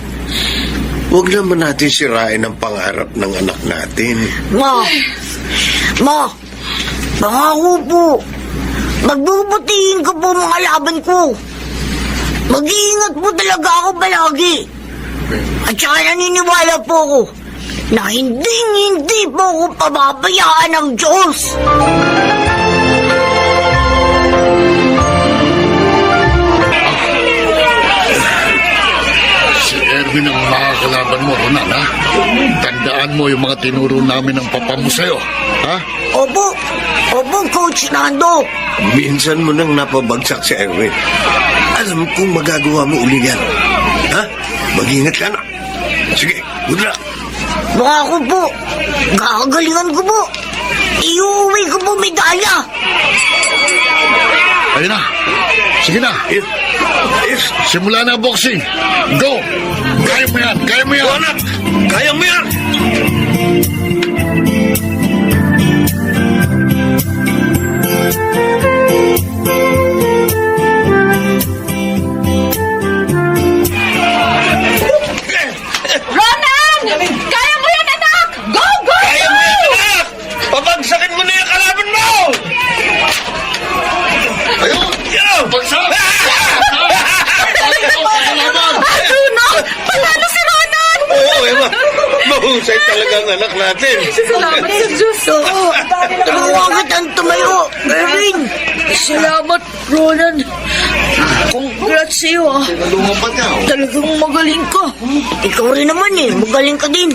S4: Huwag naman natin sirain ang pangarap ng anak natin.
S8: Ma, pangako po. Magbubutihin ko po mga laban ko. Mag-iingat po talaga ako palagi. At saka naniniwala po ako na hindi po ako pababayaan ng Diyos.
S5: Si Erwin ang makakalaban mo, Ronan, ha? Tandaan mo yung mga tinuro namin ng papa mo sa'yo, ha?
S8: Opo, Coach Nando.
S4: Minsan mo nang napabagsak si Erwin. Alam kong magagawa mo uli yan. Ha? Mag-ingat ka na. Sige, good luck.
S8: Baka ko po. Gagalingan ko po. iuwi ko po medalya.
S5: Ayun na. Sige na. Simula na ang boxing. Go! Kaya mo yan! Kaya mo yan!
S4: Anak! Kaya mo yan!
S2: Ronan! Kaya mo yan, anak! Go, go!
S4: Kaya mo yan, anak! Pabagsakin mo na yung kalaban mo!
S5: Ayun!
S4: Yo!
S5: Bagsak!
S2: Ronan! Panalo si Ronan!
S4: Oo, Emma. Mahusay talaga ang anak natin.
S2: Salamat sa Diyos.
S8: Oo, tulungan kitang tumayo, Erwin.
S7: Salamat, Ronan. Congrats sa'yo, ah.
S5: Tinulungan pa niya.
S7: Talagang magaling ka.
S8: Ikaw rin naman eh, magaling ka din.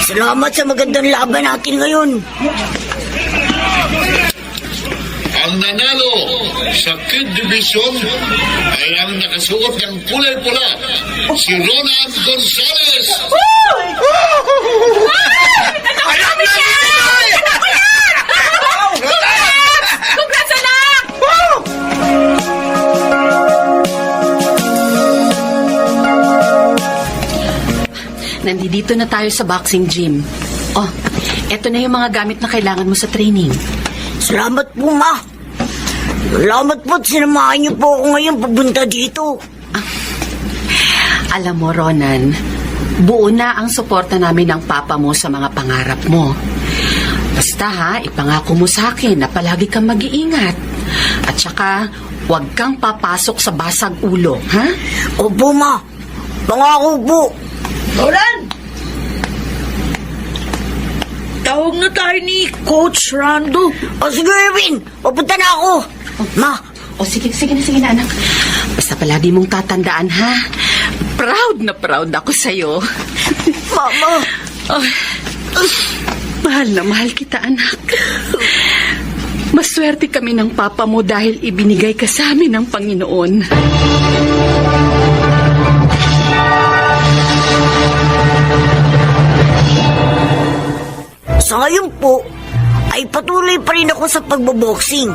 S8: Salamat sa magandang laban natin ngayon.
S5: Ang nanalo sa Kid Division ay ang nakasuot ng kulay pula, si Ronan Gonzalez.
S4: Alam na
S2: Congrats, anak! Nandito na tayo sa boxing gym. Oh, eto na yung mga gamit na kailangan mo sa training.
S8: Salamat po, Ma. Salamat po at sinamahan niyo po ako ngayon papunta dito.
S2: Alam mo, Ronan, buo na ang suporta namin ng papa mo sa mga pangarap mo. Basta ha, ipangako mo sa akin na palagi kang mag-iingat. At saka, huwag kang papasok sa basag ulo, ha?
S8: Opo, Ma. Pangako po.
S7: Ronan! Tawag na tayo ni Coach Rando.
S8: O sige, Erwin. Papunta na ako. Ma,
S2: O sige na, anak. Basta palagi mong tatandaan, ha? Proud ako sa'yo.
S8: Mama.
S2: Mahal na mahal kita, anak. Maswerte kami ng papa mo dahil ibinigay ka sa amin ng Panginoon.
S8: Sa ngayon po, ay patuloy pa rin ako sa pagboboxing.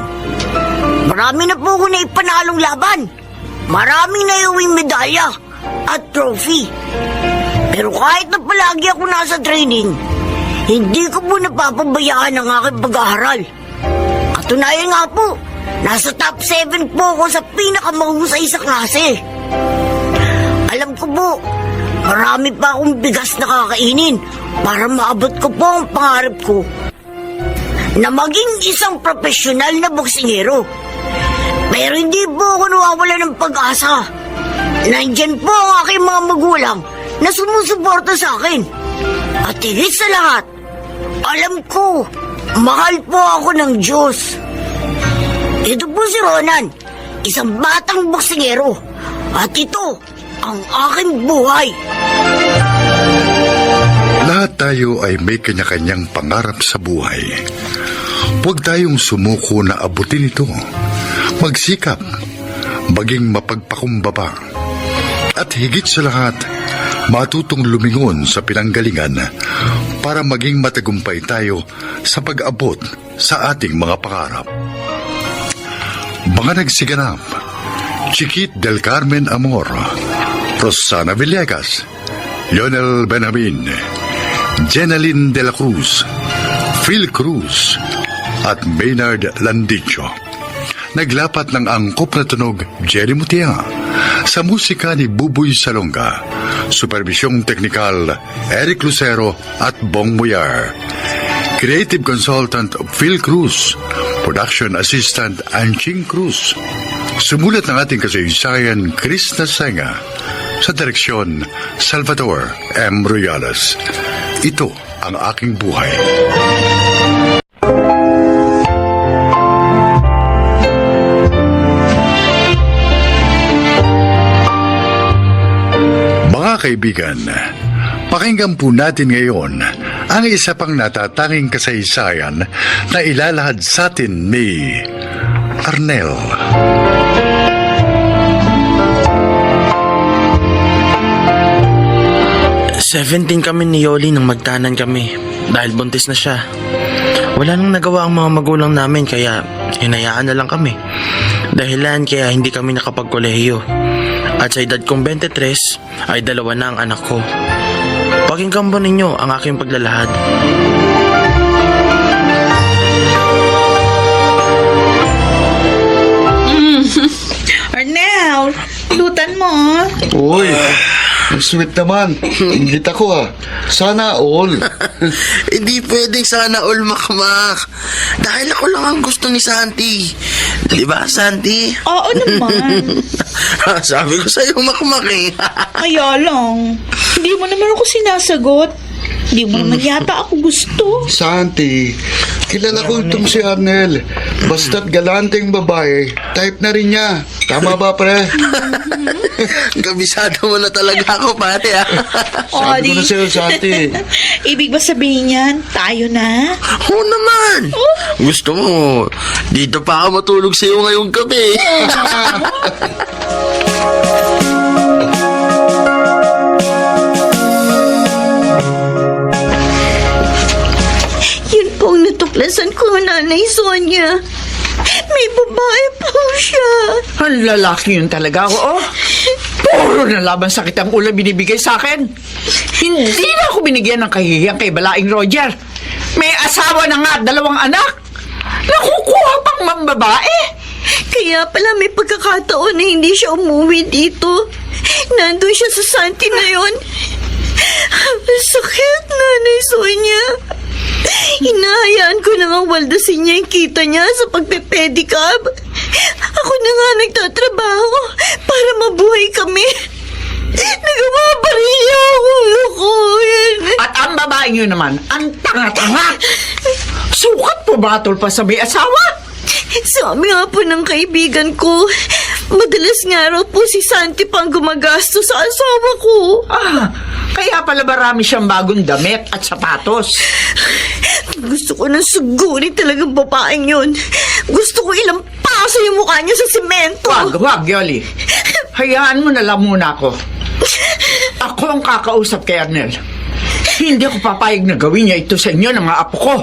S8: Marami na po ako na ipanalong laban. Maraming naiuwing medalya at trophy. Pero kahit na palagi ako nasa training, hindi ko po napapabayaan ang aking pag-aaral. Katunayan nga po, nasa top 7 po ako sa pinakamahusay sa klase. Alam ko po, marami pa akong bigas na kakainin para maabot ko po ang pangarap ko na maging isang profesional na boksingero. Pero hindi po ako nawawala ng pag-asa. Nandyan po ang aking mga magulang na sumusuporta sa akin. At higit sa lahat, alam ko, mahal po ako ng Diyos. Ito po si Ronan, isang batang boksingero. At ito, ang aking buhay.
S1: Lahat tayo ay may kanya-kanyang pangarap sa buhay. Huwag tayong sumuko na abutin ito. Magsikap, maging mapagpakumbaba. At higit sa lahat, matutong lumingon sa pinanggalingan para maging matagumpay tayo sa pag-abot sa ating mga pangarap. Mga nagsiganap, Chiquit del Carmen Amor, Rosana Villegas, Lionel Benjamin, Jenaline de la Cruz, Phil Cruz, at Maynard Landicho. Naglapat ng angkop na tunog Jerry Mutia sa musika ni Buboy Salonga, supervisyong teknikal Eric Lucero at Bong Muyar, creative consultant Phil Cruz, production assistant Anching Cruz, sumulat ng ating kasaysayan Chris Nasenga, sa direksyon Salvador M. Royales. Ito ang aking buhay. Mga kaibigan, pakinggan po natin ngayon ang isa pang natatanging kasaysayan na ilalahad sa atin ni Arnel.
S10: Seventeen kami ni Yoli nang magtanan kami dahil buntis na siya. Wala nang nagawa ang mga magulang namin kaya hinayaan na lang kami. Dahilan kaya hindi kami nakapagkolehiyo. At sa edad kong 23 ay 2 na ang anak ko. Pakinggan po ninyo ang aking paglalahad.
S7: Arnel, lutan mo.
S5: Uy, ang sweet naman. Ingit ako Sana all.
S10: Hindi pwedeng sana all, Makmak. Dahil ako lang ang gusto ni Santi. Di ba, Santi?
S7: Oo naman.
S10: Sabi ko sa'yo, Makmak eh.
S7: Kaya lang, hindi mo naman ako sinasagot. Hindi mo naman yata ako gusto.
S5: Santi, kilala ko itong si Arnel. Basta't galanteng babae, type na rin niya. Tama ba, pre?
S10: Kabisado mo na talaga ako, pare ah.
S5: Sabi ko na sa'yo, Santi.
S7: Ibig ba sabihin yan, tayo na?
S10: Oo naman. Gusto mo, dito pa ako matulog sa'yo ngayong gabi.
S8: Yun po ang natuklasan ko, Nanay Sonia. May babae po siya.
S3: Ang lalaki yun talaga, oo. Puro na laban sakit ang ulam binibigay sa akin. Hindi na ako binigyan ng kahihiyang kay Balaing Roger. May asawa na nga at 2 anak. Nakukuha pang mambabae.
S8: Kaya pala may pagkakataon na hindi siya umuwi dito. Nandun siya sa Santi na yun. Sakit, Nanay Sonia. Hinahayaan ko na nga waldasin niya yung kita niya sa pagpe-pedicab. Ako na nga nagtatrabaho para mabuhay kami. Nagawa pa rin niya ako.
S3: At ang babaeng yun naman, ang tanga-tanga. Sukat po batol pa sa may asawa.
S8: Sabi nga po ng kaibigan ko, madalas nga raw po si Santi pang gumagastos sa asawa ko.
S3: Kaya pala marami siyang bagong damit at sapatos.
S8: Gusto ko nang sugurin talagang babaeng yun. Gusto ko ilampaso yung mukha niya sa simento.
S3: Wag, Yoli. Hayaan mo na lang muna ako. Ako ang kakausap kay Arnel. Hindi ako papayag na gawin niya ito sa inyo ng mga apo ko.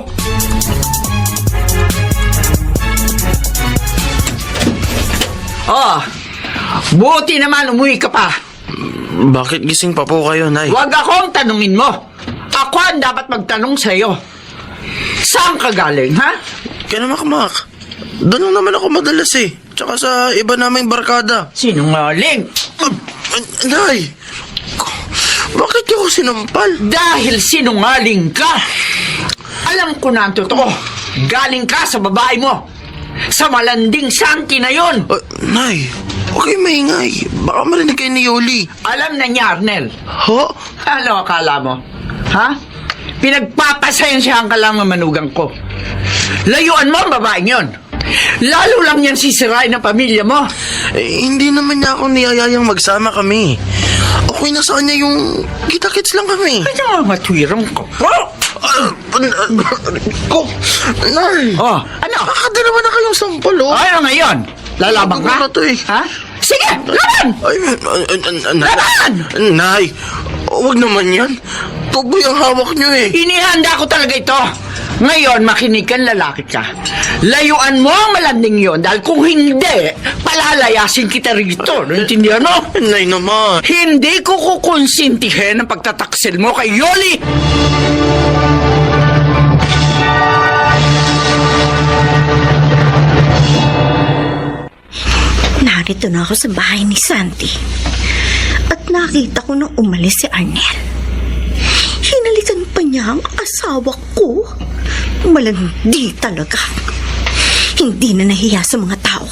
S3: Buti naman umuwi ka pa.
S10: Bakit gising pa po kayo, Nay?
S3: Huwag akong tanungin mo. Ako ang dapat magtanong sa'yo. Saan ka galing, ha?
S10: Kaya Makmak, doon lang naman ako madalas eh. Tsaka sa iba naming barkada.
S3: Sinungaling.
S10: Nay, bakit niyo ako sinampal?
S3: Dahil sinungaling ka. Alam ko na ang totoo. Galing ka sa babae mo. Sa malanding Santi na yon.
S10: Nay, okay maingay. Baka marinig kayo ni Yoli.
S3: Alam na niya, Arnel.
S10: Ho?
S3: Ano akala mo? Ha? Pinagpapasensyahan ka lang ng manugang ko. Layuan mo ang babaeng yon. Lalo lang yan sisirain ng pamilya mo.
S10: Hindi naman niya ako niyayayang magsama kami. Okay na sa kanya yung kita-kits lang kami.
S3: Ano ang matwirang ko?
S10: Nay!
S3: Ano?
S10: Nakakadalawa na kayong sampal, oh.
S3: Ano ngayon? Lalabang ka?
S10: Ano to eh?
S3: Ha? Sige, laban!
S10: Laban! Nay, huwag naman yan. Tuboy ang hawak niyo eh.
S3: Inihanda ko talaga ito. Ngayon, makinig kang lalaki ka. Layuan mo ang malanding yon dahil kung hindi, palalayasin kita rito. Naintindihan mo?
S10: Nay naman.
S3: Hindi ko kukonsintihin ang pagtataksil mo kay Yoli!
S8: Narito na ako sa bahay ni Santi. At nakita ko nang umalis si Arnel. Hinalikan pa niya ang asawa ko. Malandi talaga. Hindi na nahiya sa mga tao.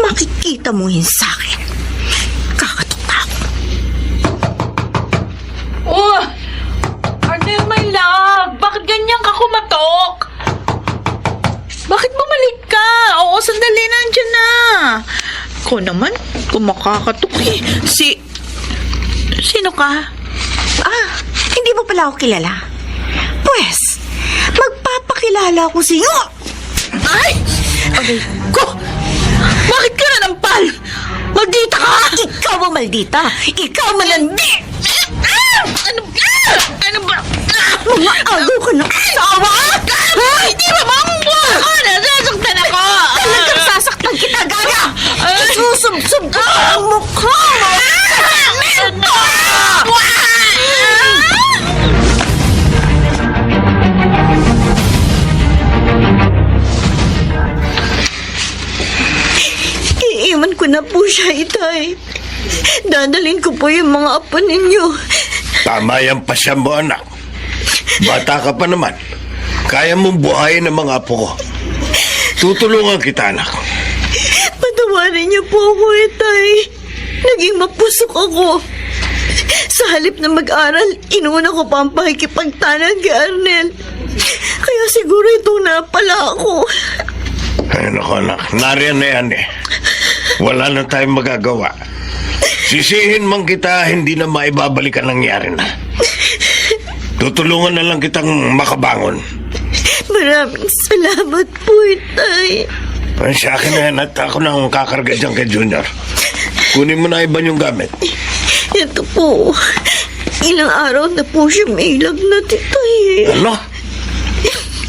S8: Makikita mo yun sa akin. Kakatok na ako.
S7: Oh! Arnel, my love! Bakit ganyan ka kumatok? Bakit bumalik ka? Oo, sandali, nandiyan na. Ko naman, kumakakatok eh. Sino ka?
S8: Hindi mo pala ako kilala? Pues, magpapakilala ko sa iyo.
S7: Ay! Ko! Bakit ka nanampal? Maldita ka!
S8: Ikaw ang maldita. Ikaw malandi.
S7: Ano ba?
S8: Mga agaw ka ng asawa. siya, Itay. Dadalhin ko po yung mga apo ninyo.
S4: Tama yan pasya mo, anak. Bata ka pa naman. Kaya mong buhayin ang mga apo ko. Tutulungan kita, anak.
S8: Patawarin niyo po ako, Itay. Naging mapusok ako. Sa halip na mag-aral, inuna ko pa ang pakikipagtanan kay Arnel. Kaya siguro ito na pala ako.
S4: Ay, naku, anak. Nariyan na yan eh. Wala na tayong magagawa. Sisihin man kita, hindi na maibabalik ang nangyari na. Tutulungan na lang kitang makabangon.
S8: Maraming salamat po, Itay.
S4: Ay, sa akin na yan at ako nang kakarga dyan kay Junior. Kunin mo na iba yung gamit.
S8: Ito po. Ilang araw na po siya may lagnat, Itay.
S4: Ano?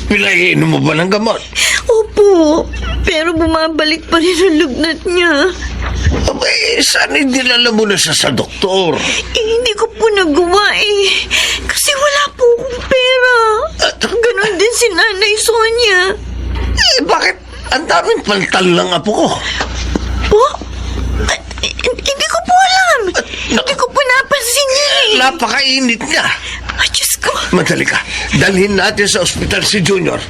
S4: Pilaiin mo ba ng gamot?
S8: Opo. Pero bumabalik pa rin ang lagnat niya.
S4: Abay, saan dinala mo na siya sa doktor?
S8: Hindi ko po nagawa eh. Kasi wala po akong pera. Ganon din si Nanay Sonia.
S4: Bakit? Ang daming paltal ng apo ko.
S8: Po? Hindi ko po alam. Hindi ko po napansin niya eh.
S4: Napakainit niya.
S8: Ay, Diyos ko.
S4: Madali ka. Dalhin natin sa ospital si Junior.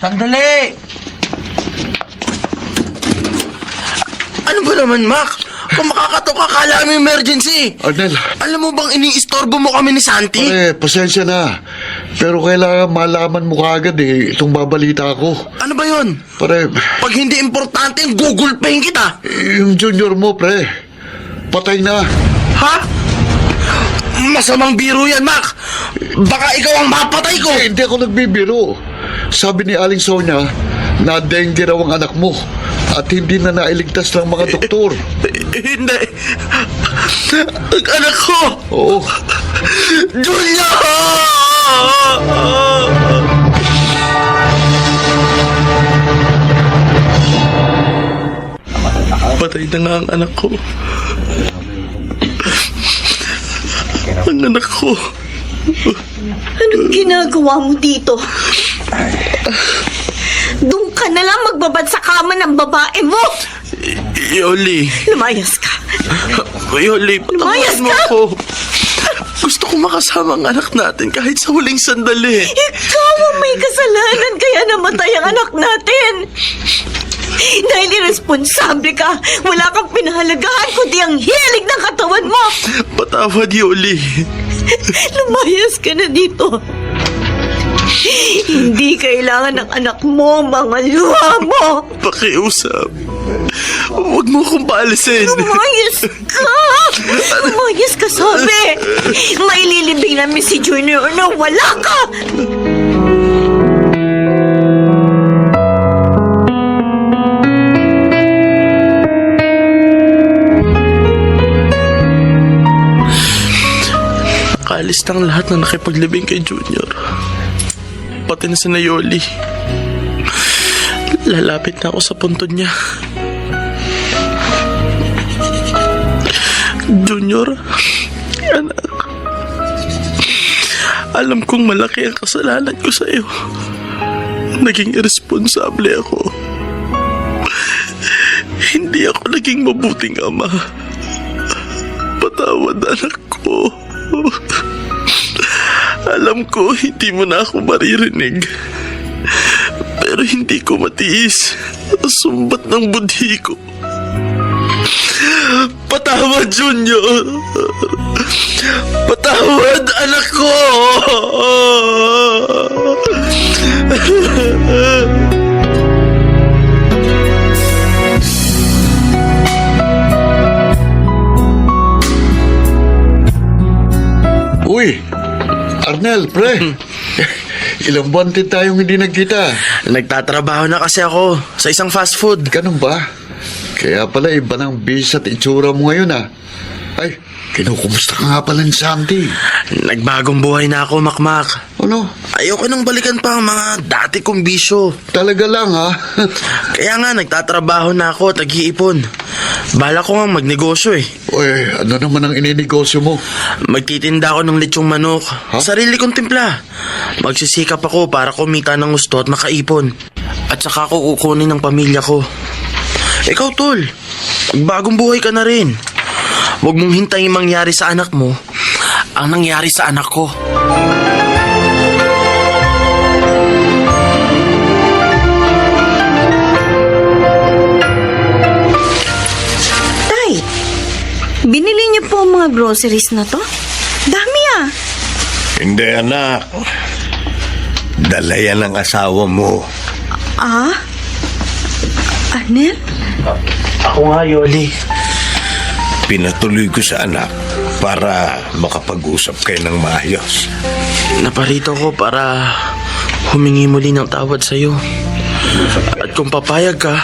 S10: Sandali! Ano ba naman, Mac? Kung makakatok ka, kala mo emergency.
S5: Arnel,
S10: Alam mo bang iniistorbo mo kami ni Santi?
S5: pare, pasensya na. Pero kailangan malaman mo kaagad eh, itong babalita ko.
S10: Ano ba yun?
S5: Pare,
S10: Pag hindi importante, Google Pay kita.
S5: yung Junior mo, pre, patay na.
S10: Ha? Masamang biro yan, Mac. Baka ikaw ang mapatay ko.
S5: Hindi ako nagbibiro. Sabi ni Aling Sonia na dengue raw ang anak mo at hindi na nailigtas ng mga doktor.
S10: Hindi. Ang anak ko.
S5: Oo.
S10: Julia! Patay na nga ang anak ko. Ang anak ko.
S8: Anong ginagawa mo dito? Doon ka na lang magbabad sa kama ng babae mo.
S10: Yoli.
S8: Lumayas ka.
S10: Yoli,
S8: Lumayas
S10: patawarin mo
S8: ka!
S10: ako. Gusto ko makasama ang anak natin kahit sa huling sandali.
S8: Ikaw ang may kasalanan kaya namatay ang anak natin. Dahil irresponsable ka, wala kang pinahalagahan kundi ang hilig ng katawan mo.
S10: Patawad, Yoli.
S8: Lumayas ka na dito. Hindi kailangan ng anak mo, mga luha mo.
S10: Pakiusap. Huwag mo akong paalisin.
S8: Lumayas ka! Lumayas ka, sabi! Maililibing namin si Junior na wala ka!
S10: Nakaalis ng lahat na nakipaglibing kay Junior. Pati na si Nayoli. Lalapit na ako sa puntod niya. Junior, anak. Alam kong malaki ang kasalanan ko sa iyo. Naging irresponsable ako. Hindi ako naging mabuting ama. Patawad, anak ko. Alam ko hindi mo na ako maririnig. Pero hindi ko matiis ang sumbat ng budhi ko. Patawad, Junior. Patawad, anak ko.
S5: Uy, Arnel, pre. Ilang buwan din tayong hindi nagkita.
S10: Nagtatrabaho na kasi ako sa isang fast food.
S5: Ganun ba? Kaya pala iba ng bis at itsura mo ngayon ah. Ay, kinukumusta ka nga pala ni Sandy?
S10: Nagbagong buhay na ako, Makmak.
S5: Ano?
S10: Ayoko nang balikan pa ang mga dati kong bisyo.
S5: Talaga lang, ha?
S10: Kaya nga, nagtatrabaho na ako at nag-iipon. Bala ko nga magnegosyo eh.
S5: Uy, ano naman ang ininegosyo mo?
S10: Magtitinda ako ng lechong manok. Sarili kong timpla. Magsisikap ako para kumita ng gusto at makaipon. At saka ako kukunin ng pamilya ko. Ikaw, Tol. Magbagong buhay ka na rin. Huwag mong hintayin mangyari sa anak mo ang nangyari sa anak ko.
S8: Tay, binili niyo po ang mga groceries na to? Dami ah.
S4: Hindi, anak. Dala yan ang asawa mo.
S8: Ah? Arnel?
S10: Ako nga, Yoli.
S4: Pinatuloy ko sa anak para makapag-usap kayo ng maayos.
S10: Naparito ko para humingi muli ng tawad sa'yo. At kung papayag ka,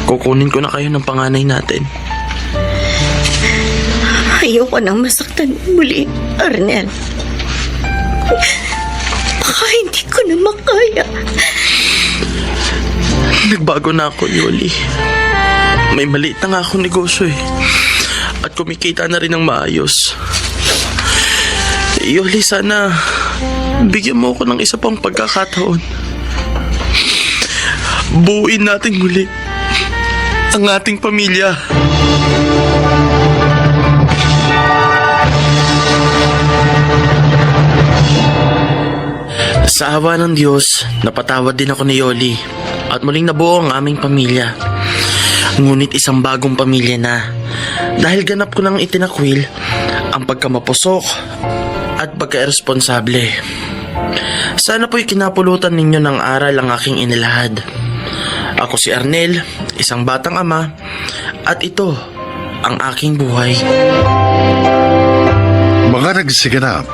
S10: kukunin ko na kayo ng panganay natin.
S8: Ayoko nang masaktan muli, Arnel. Baka hindi ko na makaya.
S10: Nagbago na ako, Yoli. May maliit na nga akong negosyo eh. At kumikita na rin ng maayos. Yoli, sana bigyan mo ako ng isa pang pagkakataon. Buuin natin muli ang ating pamilya. Sa awa ng Diyos, napatawad din ako ni Yoli at muling nabuo ang aming pamilya. Ngunit isang bagong pamilya na dahil ganap ko nang itinakwil ang pagkamapusok at pagka-irresponsable. Sana po'y kinapulutan ninyo ng aral ang aking inilahad. Ako si Arnel, isang batang ama, at ito ang aking buhay.
S1: Mga nagsiganap,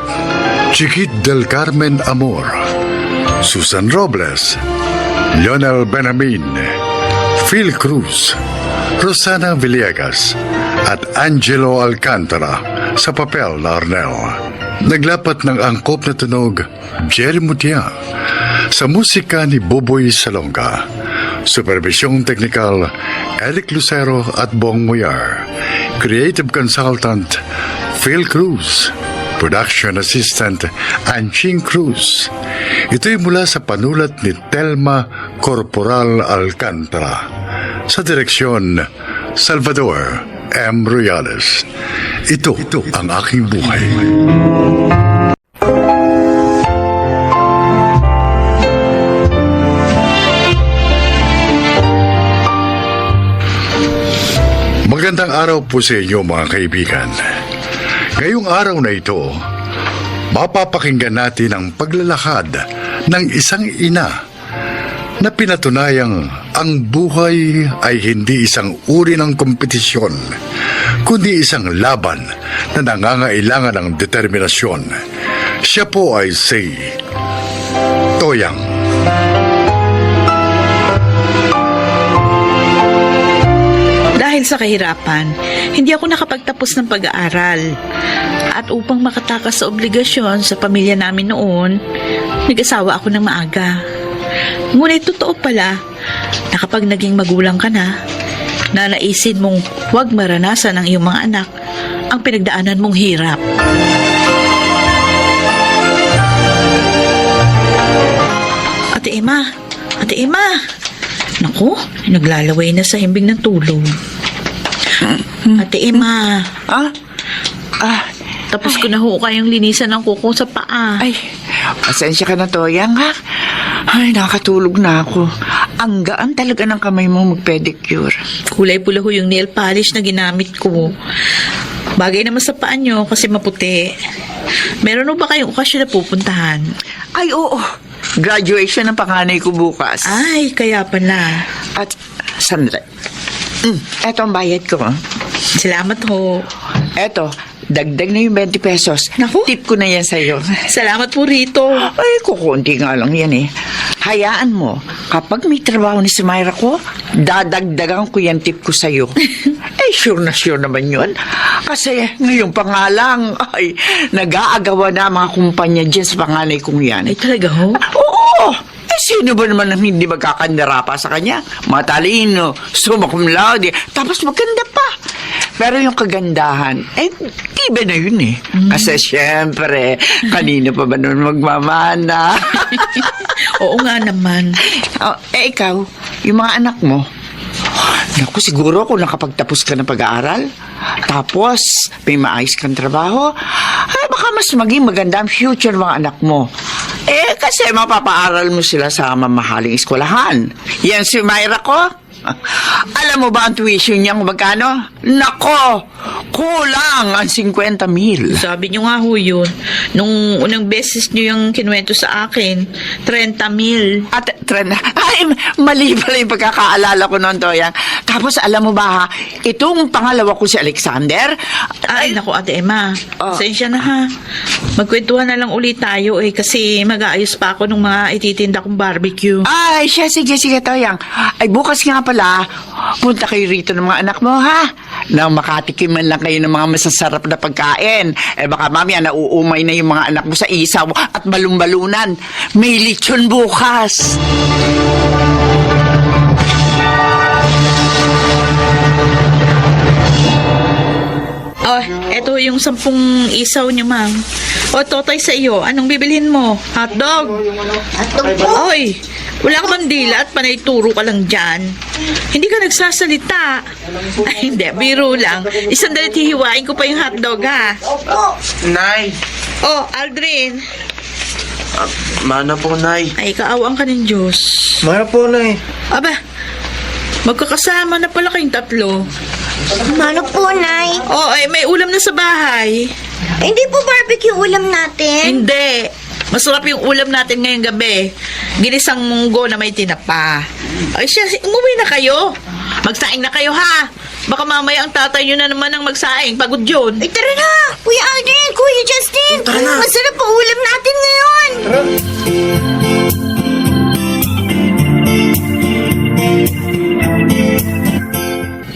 S1: Chiquit del Carmen Amor, Susan Robles, Lionel Benamin, Phil Cruz, Rosana Villegas, at Angelo Alcantara sa papel na Arnel. Naglapat ng angkop na tunog, Jerry Mutia, sa musika ni Boboy Salonga. Supervisyong teknikal, Eric Lucero at Bong Muyar. Creative Consultant, Phil Cruz. Production Assistant, Anching Cruz. Ito'y mula sa panulat ni Telma Corporal Alcantara. Sa direksyon, Salvador M. Royales. Ito ang aking buhay. Magandang araw po sa inyo mga kaibigan. Ngayong araw na ito, mapapakinggan natin ang paglalakad ng isang ina na pinatunayang ang buhay ay hindi isang uri ng kompetisyon, kundi isang laban na nangangailangan ng determinasyon. Siya po ay si Toyang.
S7: Dahil sa kahirapan, hindi ako nakapagtapos ng pag-aaral. At upang makatakas sa obligasyon sa pamilya namin noon, nag-asawa ako ng maaga. Ngunit totoo pala na kapag naging magulang ka na, nanaisin mong huwag maranasan ng iyong mga anak ang pinagdaanan mong hirap. Ate Emma! Naku, naglalaway na sa himbing ng tulog. Ate Emma. Tapos ko na ho kayong linisan ng kuko sa paa.
S3: Ay, pasensya ka na, Toyang, ha? Ay, nakakatulog na ako. Ang gaan talaga ng kamay mo mag-pedicure.
S7: Kulay pula ho yung nail polish na ginamit ko. Bagay naman sa paa nyo kasi maputi. Meron ho ba kayong okasyon na pupuntahan?
S3: Ay, oo. Graduation ng panganay ko bukas.
S7: Ay, kaya pala.
S3: At, sandali. Eto ang bayad ko.
S7: Salamat ho.
S3: Eto, dagdag na yung 20 pesos.
S7: Naku.
S3: Tip ko na yan sa'yo.
S7: Salamat po rito.
S3: Ay, kukunti nga lang yan eh. Hayaan mo, kapag may trabaho ni si Myra ko, dadagdagan ko yan tip ko sa'yo. Eh, sure na sure naman yun. Kasi ngayon pa nga lang, ay, nag-aagawa na mga kumpanya dyan sa panganay kong yan.
S7: Ay, talaga ho?
S3: Oo! Eh, sino ba naman ang hindi magkakandara pa sa kanya? Matalino, summa cum laude, tapos maganda pa. Pero yung kagandahan, eh, iba na yun eh. Kasi syempre, kanino pa ba naman magmamana?
S7: Oo nga naman.
S3: Oh, eh, ikaw, yung mga anak mo, naku, siguro kung nakapagtapos ka ng pag-aaral, tapos may maayos kang trabaho, ay baka mas maging maganda ang future ng mga anak mo. Eh, kasi mapapaaral mo sila sa mamahaling eskwelahan. Yan si Myra ko. Alam mo ba ang tuition niya kung magkano? Nako! Kulang ang 50,000.
S7: Sabi niyo nga ho yun. Nung unang beses niyo yung kinuwento sa akin, 30,000.
S3: At ay, mali pala yung pagkakaalala ko noon, Toyang. Tapos alam mo ba ha, itong pangalawa ko si Alexander,
S7: Ay, naku, Ate Emma.
S3: Oh.
S7: Pasensya na ha. Magkwentuhan na lang ulit tayo kasi mag-aayos pa ako ng mga ititinda kong barbecue.
S3: ay, siya, sige, Toyang. Ay, bukas nga pala, punta kayo rito ng mga anak mo, ha? Nang makatikim man lang kayo ng mga masasarap na pagkain. Eh, baka mamaya nauumay na yung mga anak mo sa isaw at balumbalunan. May lechon bukas.
S7: Oh, eto yung 10 isaw niyo, ma'am. O, Totoy, sa iyo, anong bibilhin mo? Hotdog?
S8: Hotdog po.
S7: Oy, wala ka bang dila at panay turo ka lang dyan? Hindi ka nagsasalita. Ay, hindi, biro lang. Isang dalit hihiwain ko pa yung hotdog, ha?
S10: Nay!
S7: Oh, Aldrin.
S10: Mana po, Nay.
S7: Ay, kaawang ka ng Diyos.
S10: Mana po, Nay.
S7: Aba, magkakasama na pala kayong tatlo.
S8: Mano po, Nay?
S7: Oh, ay, may ulam na sa bahay.
S8: Hindi po barbecue ulam natin.
S7: Hindi. Masarap yung ulam natin ngayong gabi. Ginisang munggo na may tinapa. Ay siya, umuwi na kayo. Magsaing na kayo, ha? Baka mamaya ang tatay nyo na naman ang magsaing. Pagod yun.
S8: Ay, tara na! Kuya Aldrin, Kuya Justin! Masarap po ulam natin ngayon!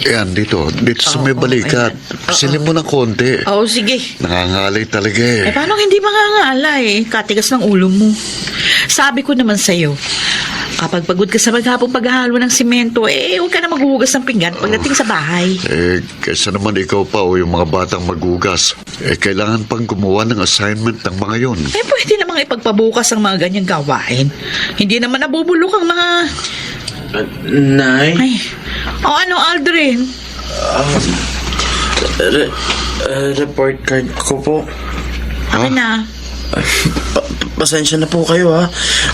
S1: Yan, dito sa may balikat. Silin mo ng konti.
S7: Oo, sige.
S1: Nangangalay talaga eh.
S7: Eh, paano hindi mangangala eh? Katigas ng ulo mo. Sabi ko naman sa'yo, kapag pagod ka sa maghapong paghahalo ng simento, eh, huwag ka na maghuhugas ng pinggan pagdating sa bahay.
S1: Eh, kaysa naman ikaw pa o yung mga batang magugas. Eh, kailangan pang gumawa ng assignment ng mga yon.
S7: Eh, pwede namang ipagpabukas ang mga ganyang gawain. Hindi naman nabubulok ang mga...
S10: Nay?
S7: Ay, o ano, Aldrin?
S10: Report card ko po.
S7: Akin na.
S10: Pasensya na po kayo ha.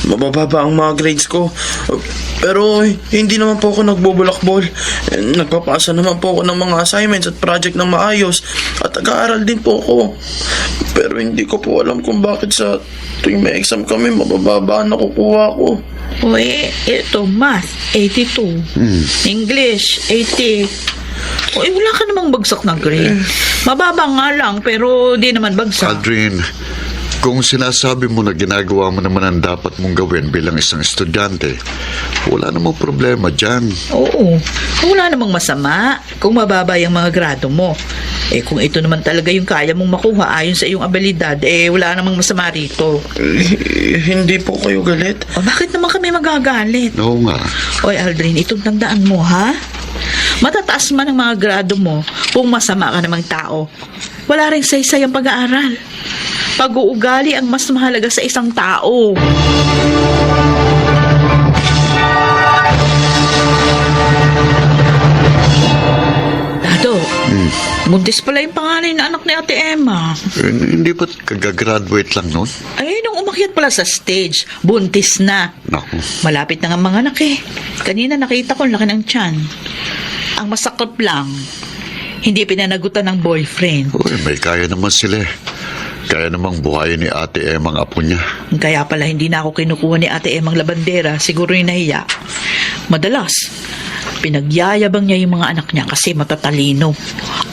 S10: Mabababa ang mga grades ko. Pero hindi naman po ako nagbubulakbol. Nagpapasa naman po ako ng mga assignments at project ng maayos. At nag-aaral din po ako. Pero hindi ko po alam kung bakit sa tuwing may exam kami, mabababa na kukuha ko.
S7: O ito, math, 82. English, 80. O wala ka namang bagsak na grade. Mababa nga lang, pero di naman bagsak.
S1: Aldrin, kung sinasabi mo na ginagawa mo naman ang dapat mong gawin bilang isang estudyante, wala namang problema dyan.
S7: Oo, wala namang masama kung mababa yung mga grado mo. Eh kung ito naman talaga yung kaya mong makuha ayon sa iyong abilidad, eh wala namang masama rito.
S10: Hindi po kayo galit.
S7: O bakit naman kami magagalit?
S1: Oo nga.
S7: Oy Aldrin, itong tandaan mo, ha? Matataas man ang mga grado mo kung masama ka namang tao. Wala rin saysay ang pag-aaral. Pag-uugali ang mas mahalaga sa isang tao. Dado, buntis pala yung panganay na anak ni Ate Emma.
S1: Eh, hindi ba kagagraduate lang nun?
S7: Ay, nung umakyat pala sa stage, buntis na.
S1: Naku.
S7: Malapit na nga mga anak eh. Kanina nakita ko ang laki ng tiyan. Ang masaklap lang, hindi pinanagutan ng boyfriend.
S1: Uy, may kaya naman sila eh. Kaya namang buhayin ni Ate Emma ang apo niya.
S7: Kaya pala hindi na ako kinukuha ni Ate Emang labandera, siguro yung nahiya. Madalas, pinagyayabang niya yung mga anak niya kasi matatalino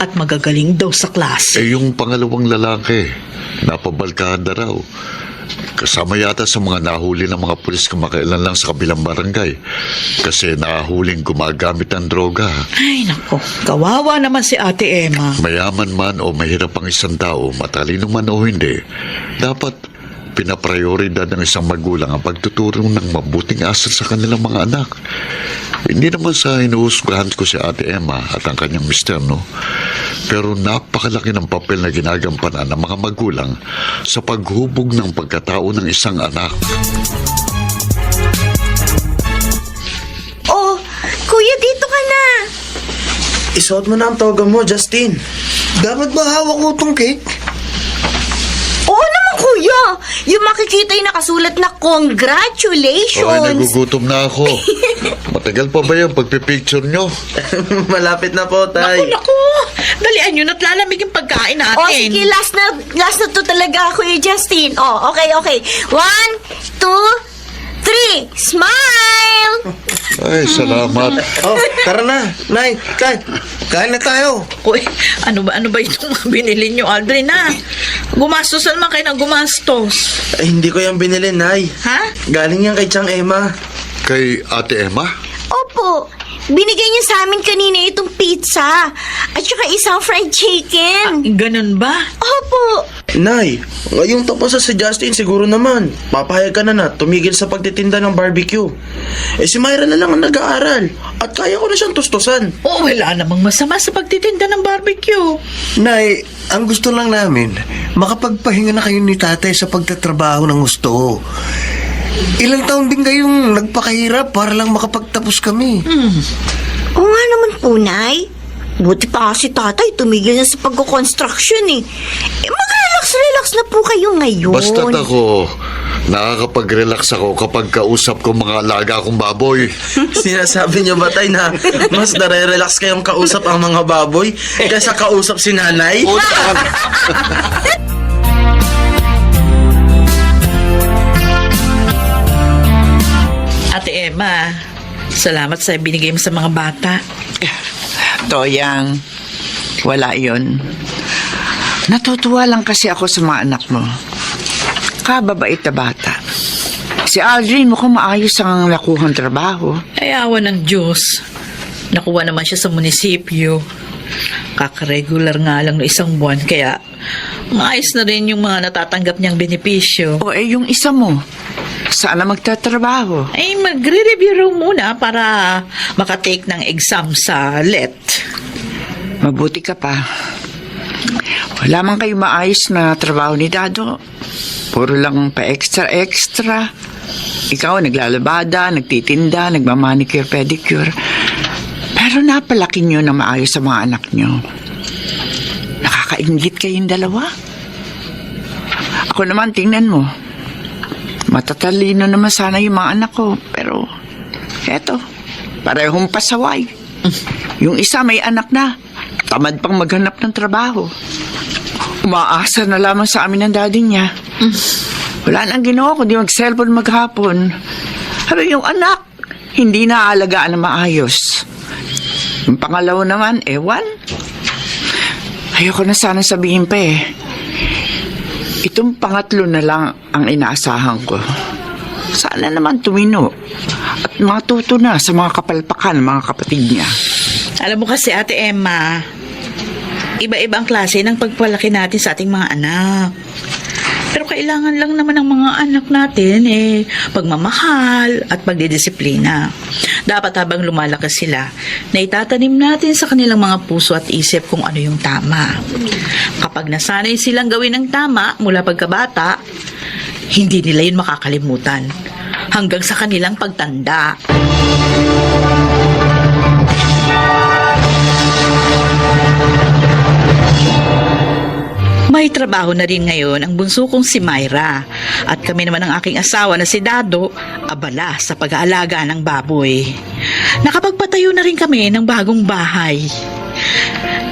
S7: at magagaling daw sa klase.
S1: Eh, yung pangalawang lalaki, napabalkahan na raw.
S5: Kasama yata sa mga nahuli ng mga pulis kamakailan lang sa kabilang barangay. Kasi nahuling gumagamit ng droga.
S7: Ay, nako. Kawawa naman si Ate Emma.
S5: Mayaman man o mahirap ang isang tao, matalino man o hindi, dapat pinaprioridad ng isang magulang ang pagtuturo ng mabuting asal sa kanilang mga anak. Hindi naman sa inuusgahan ko si Ate Emma at ang kanyang mister, no? Pero napakalaki ng papel na ginagampanan ng mga magulang sa paghubog ng pagkatao ng isang anak.
S8: Oh, kuya, dito ka na.
S10: Isuot mo na ang toga mo, Justin.
S11: Dapat ba hawak mo itong cake?
S8: Oo naman, kuya. Yung makikita yung nakasulat na congratulations.
S5: Okay, nagugutom na ako. Matagal pa ba yung pagpipicture nyo?
S10: Malapit na po, Tay.
S7: Naku, dalian nyo na't lalamig yung pagkain natin.
S8: Oh, sige, last na to talaga, Kuya Justin. Oh, okay. 1, 2, 3. Smile!
S5: Ay, salamat.
S11: Oh, tara na. Nay, kain na tayo.
S7: Uy, ano ba itong mga binili nyo, Aldrin, ha? Gumastos na naman kayo ng gumastos.
S10: Ay, hindi ko yan binili, Nay.
S7: Ha?
S10: Galing yan kay Chang Emma.
S5: Kay Ate Emma?
S8: Opo, binigay niya sa amin kanina itong pizza at saka isang fried chicken.
S7: Ganun ba?
S8: Opo.
S10: Nay, ngayong tapos sa si Justin, siguro naman. Papayag ka na tumigil sa pagtitinda ng barbecue. Eh si Myra na lang ang nag-aaral. At kaya ko na siyang tustusan.
S7: Oo, wala namang masama sa pagtitinda ng barbecue.
S11: Nay, ang gusto lang namin, makapagpahinga na kayo ni tatay sa pagtatrabaho ng gusto. Ilang taon din kayong nagpakahirap para lang makapagtapos kami.
S8: Oo nga naman po, Nay. Buti pa kasi tatay tumigil na sa pagko-construction eh. Mag-relax na po kayo ngayon.
S5: Basta't ako, nakakapag-relax ako kapag kausap ko mga alaga kong baboy.
S10: Sinasabi niyo ba, Tay, na mas nare-relax kayong kausap ang mga baboy kaysa kausap si nanay?
S7: Ate Emma, salamat sa binigay mo sa mga bata.
S3: Toyang, wala yon. Natutuwa lang kasi ako sa mga anak mo. Kababait na bata. Si Aldrin mukhang maayos ang nakuhang trabaho.
S7: Ay, awa ng Diyos. Nakuha naman siya sa munisipyo. Kakaregular nga lang no isang buwan, kaya maayos na rin yung mga natatanggap niyang benepisyo.
S3: O yung isa mo, saan na magtatrabaho?
S7: Ay, magre-review raw muna para makatake ng exam sa LET.
S3: Mabuti ka pa. Wala man kayo maayos na trabaho ni Dado. Puro lang pa extra. Ikaw naglalabada, nagtitinda, nagmamanicure, pedicure. Pero napalaki nyo na maayos sa mga anak nyo. Nakakaingit kayong dalawa. Ako naman, tingnan mo. Matatalino naman sana yung mga anak ko. Pero, eto, parehong pasaway. Yung isa may anak na. Tamad pang maghanap ng trabaho. Umaasa na lamang sa amin ng daddy niya. Wala nang ginawa kundi mag-cellphone maghapon. Pero yung anak, hindi naaalagaan na maayos. Yung pangalawa naman, ewan. Ayoko na sana sabihin pa eh. Itong pangatlo na lang ang inaasahan ko. Sana naman tumino at matuto na sa mga kapalpakan ng mga kapatid niya.
S7: Alam mo kasi, Ate Emma, iba-iba ang klase ng pagpalaki natin sa ating mga anak. Pero kailangan lang naman ng mga anak natin pagmamahal at pagdidisiplina. Dapat habang lumalakas sila, na itatanim natin sa kanilang mga puso at isip kung ano yung tama. Kapag nasanay silang gawin ang tama mula pagkabata, hindi nila yun makakalimutan hanggang sa kanilang pagtanda. May trabaho na rin ngayon ang bunso kong si Myra at kami naman ang aking asawa na si Dado abala sa pag-aalaga ng baboy. Nakapagpatayo na rin kami ng bagong bahay.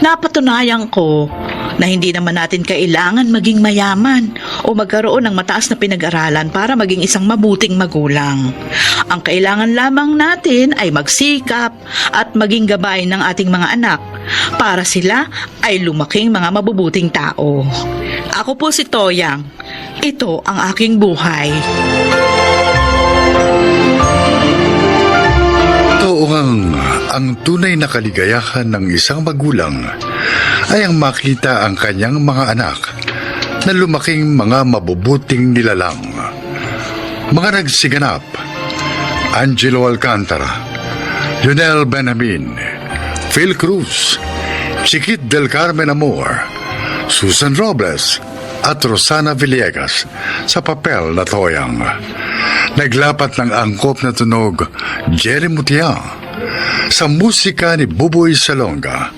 S7: Napatunayan ko na hindi naman natin kailangan maging mayaman o magkaroon ng mataas na pinag-aralan para maging isang mabuting magulang. Ang kailangan lamang natin ay magsikap at maging gabay ng ating mga anak para sila ay lumaking mga mabubuting tao. Ako po si Toyang. Ito ang aking buhay.
S1: Ang tunay na kaligayahan ng isang magulang ay ang makita ang kanyang mga anak na lumaking mga mabubuting nilalang. Mga nagsiganap: Angelo Alcantara, Lionel Benjamin, Phil Cruz, Chiquit del Carmen Amor, Susan Robles at Rosana Villegas sa papel na Toyang. Naglapat ng angkop na tunog Jerry Mutiang. Sa musika ni Buboy Salonga,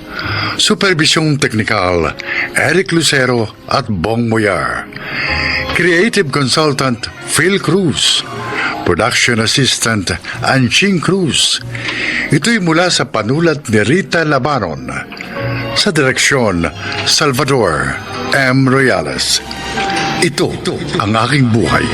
S1: supervisyong teknikal Eric Lucero at Bong Moyar, creative consultant Phil Cruz, production assistant Anching Cruz. Ito'y mula sa panulat ni Rita Labaron, sa direksyon Salvador M. Royales. Ito ang aking buhay.